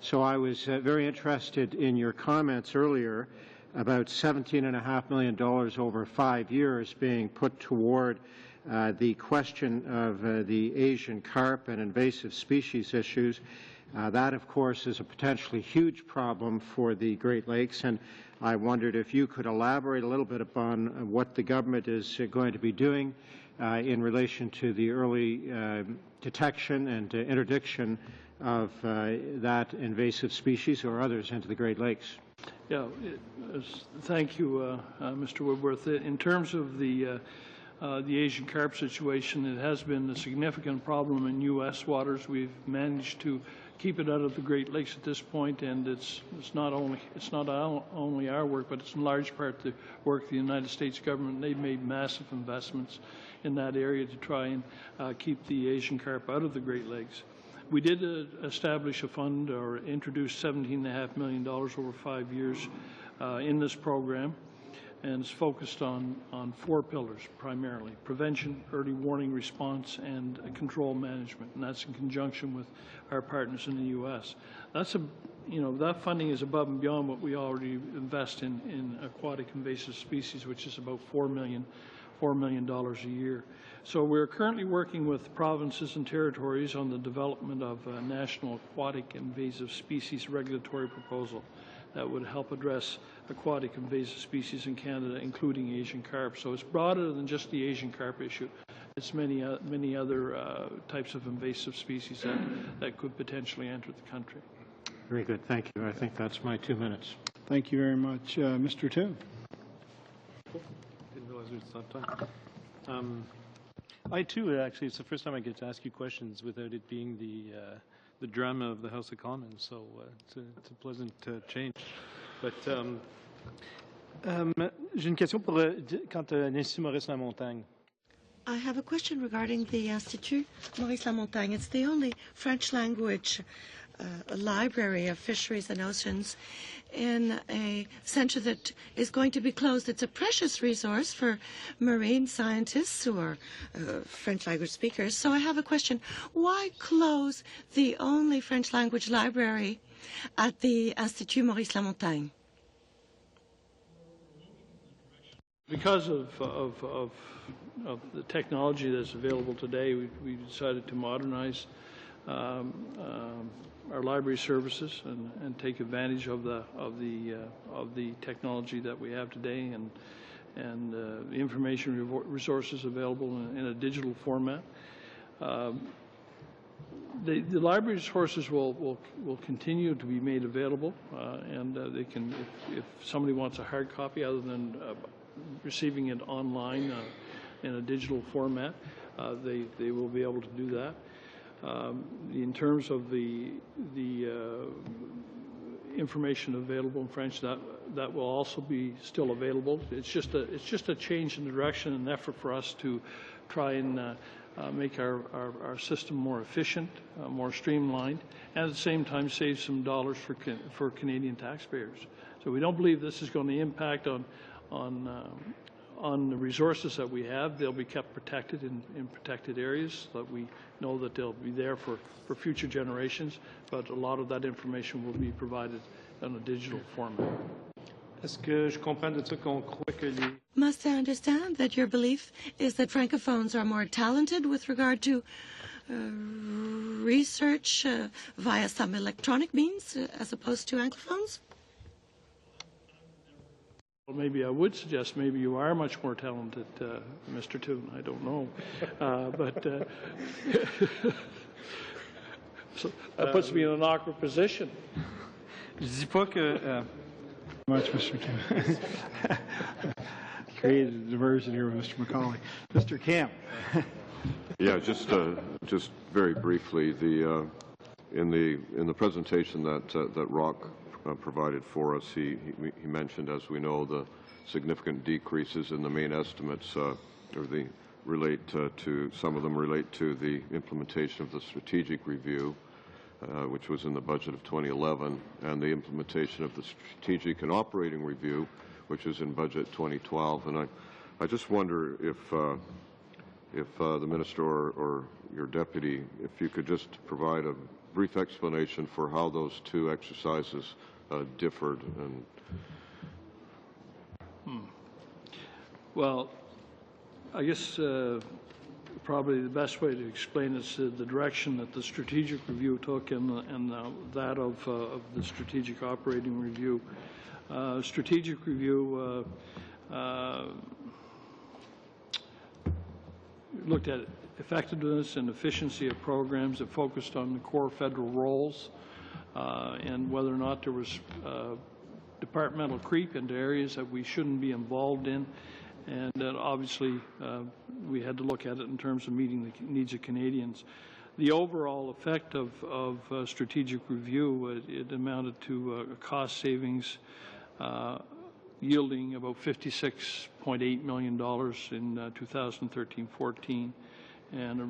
So I was very interested in your comments earlier about $17.5 million over 5 years being put toward the question of the Asian carp and invasive species issues. That, of course, is a potentially huge problem for the Great Lakes, and I wondered if you could elaborate a little bit upon what the government is going to be doing in relation to the early detection and interdiction of that invasive species or others into the Great Lakes. Yeah, thank you, Mr. Woodworth. In terms of the Asian carp situation, it has been a significant problem in U.S. waters. We've managed to keep it out of the Great Lakes at this point, and it's not only our work, but it's in large part the work of the United States government. They've made massive investments in that area to try and keep the Asian carp out of the Great Lakes. We did establish a fund or introduce $17.5 million over 5 years in this program, and it's focused on 4 pillars primarily: prevention, early warning response, and control management. And that's in conjunction with our partners in the U.S. That funding is above and beyond what we already invest in aquatic invasive species, which is about $4 million a year. So we're currently working with provinces and territories on the development of a national aquatic invasive species regulatory proposal that would help address aquatic invasive species in Canada, including Asian carp. So it's broader than just the Asian carp issue. It's many other types of invasive species that could potentially enter the country. Very good. Thank you. I think that's my 2 minutes. Thank you very much. Mr. Toon. Didn't realize we stopped time. I too, actually, it's the first time I get to ask you questions without it being the drama of the House of Commons, so it's a pleasant change. But j'ai une question pour quant à l'Institut Maurice-Lamontagne. I have a question regarding the Institut Maurice-Lamontagne. It's the only French language library of fisheries and oceans in a center that is going to be closed. It's a precious resource for marine scientists who are French language speakers. So I have a question. Why close the only French language library at the Institut Maurice-Lamontagne? Because of the technology that's available today, we decided to modernize our library services and take advantage of the technology that we have today and the information resources available in a digital format. The library resources will continue to be made available, and they can, if somebody wants a hard copy other than receiving it online in a digital format, they will be able to do that. In terms of the information available in French, that will also be still available. It's just a change in direction and effort for us to try and make our system more efficient, more streamlined, and at the same time save some dollars for Canadian taxpayers. So we don't believe this is going to impact on the resources that we have. They'll be kept protected in protected areas, that we know that they'll be there for future generations, but a lot of that information will be provided in a digital format. Est-ce que je comprends de ça qu'on croit que les... Must I understand that your belief is that Francophones are more talented with regard to research via some electronic means as opposed to Anglophones? Well, maybe I would suggest maybe you are much more talented, Mr. Toon. I don't know. So that puts me in an awkward position. Je dis pas que... Much, Mr. Toon. Created a diversion here with Mr. McCauley. Mr. Camp. Yeah, just very briefly, in the presentation that Rock provided for us, he mentioned, as we know, the significant decreases in the main estimates, or they relate to some of them relate to the implementation of the strategic review, which was in the budget of 2011, and the implementation of the strategic and operating review, which is in budget 2012. And I just wonder if the minister or your deputy, if you could just provide a brief explanation for how those two exercises differed. And Well, I guess probably the best way to explain is the direction that the strategic review took and that of the strategic operating review. Strategic review looked at effectiveness and efficiency of programs that focused on the core federal roles and whether or not there was departmental creep into areas that we shouldn't be involved in. And then obviously we had to look at it in terms of meeting the needs of Canadians. The overall effect of strategic review, it amounted to cost savings yielding about $56.8 million in 2013-14 and a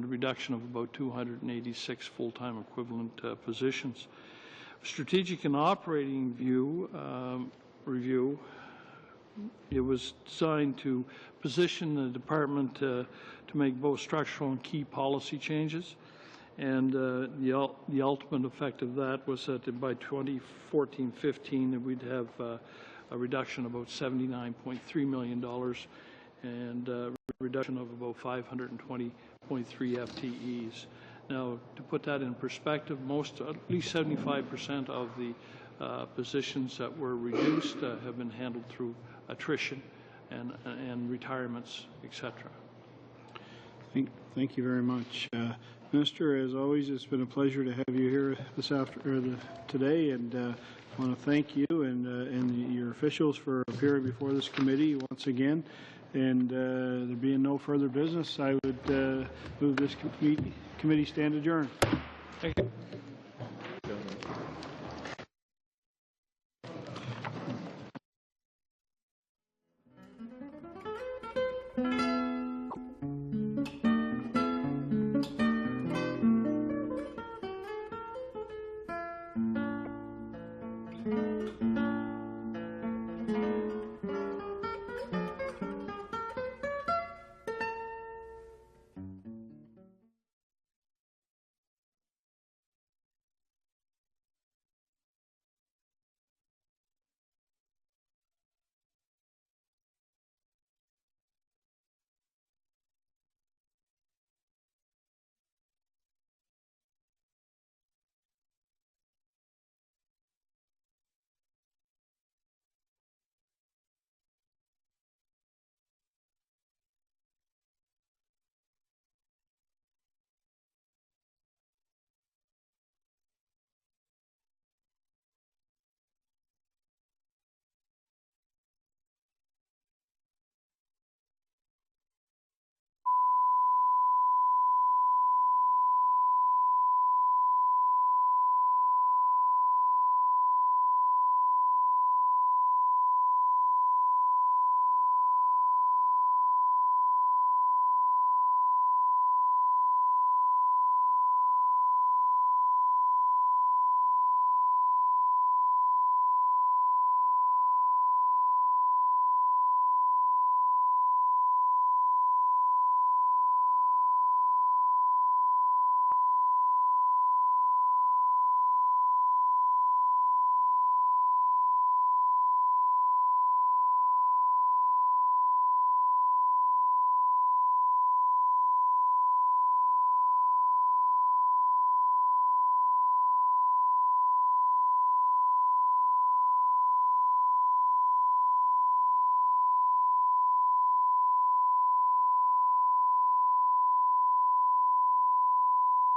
reduction of about 286 full-time equivalent positions. Strategic and operating review, it was designed to position the department to make both structural and key policy changes. And the ultimate effect of that was that by 2014-15 we'd have a reduction of about $79.3 million and a reduction of about 520.3 FTEs. Now, to put that in perspective, at least 75% of the positions that were reduced have been handled through attrition and retirements, etc. Thank you very much. Minister, as always, it's been a pleasure to have you here today, and I want to thank you and your officials for appearing before this committee once again. And there being no further business, I would move this committee stand adjourned. Thank you.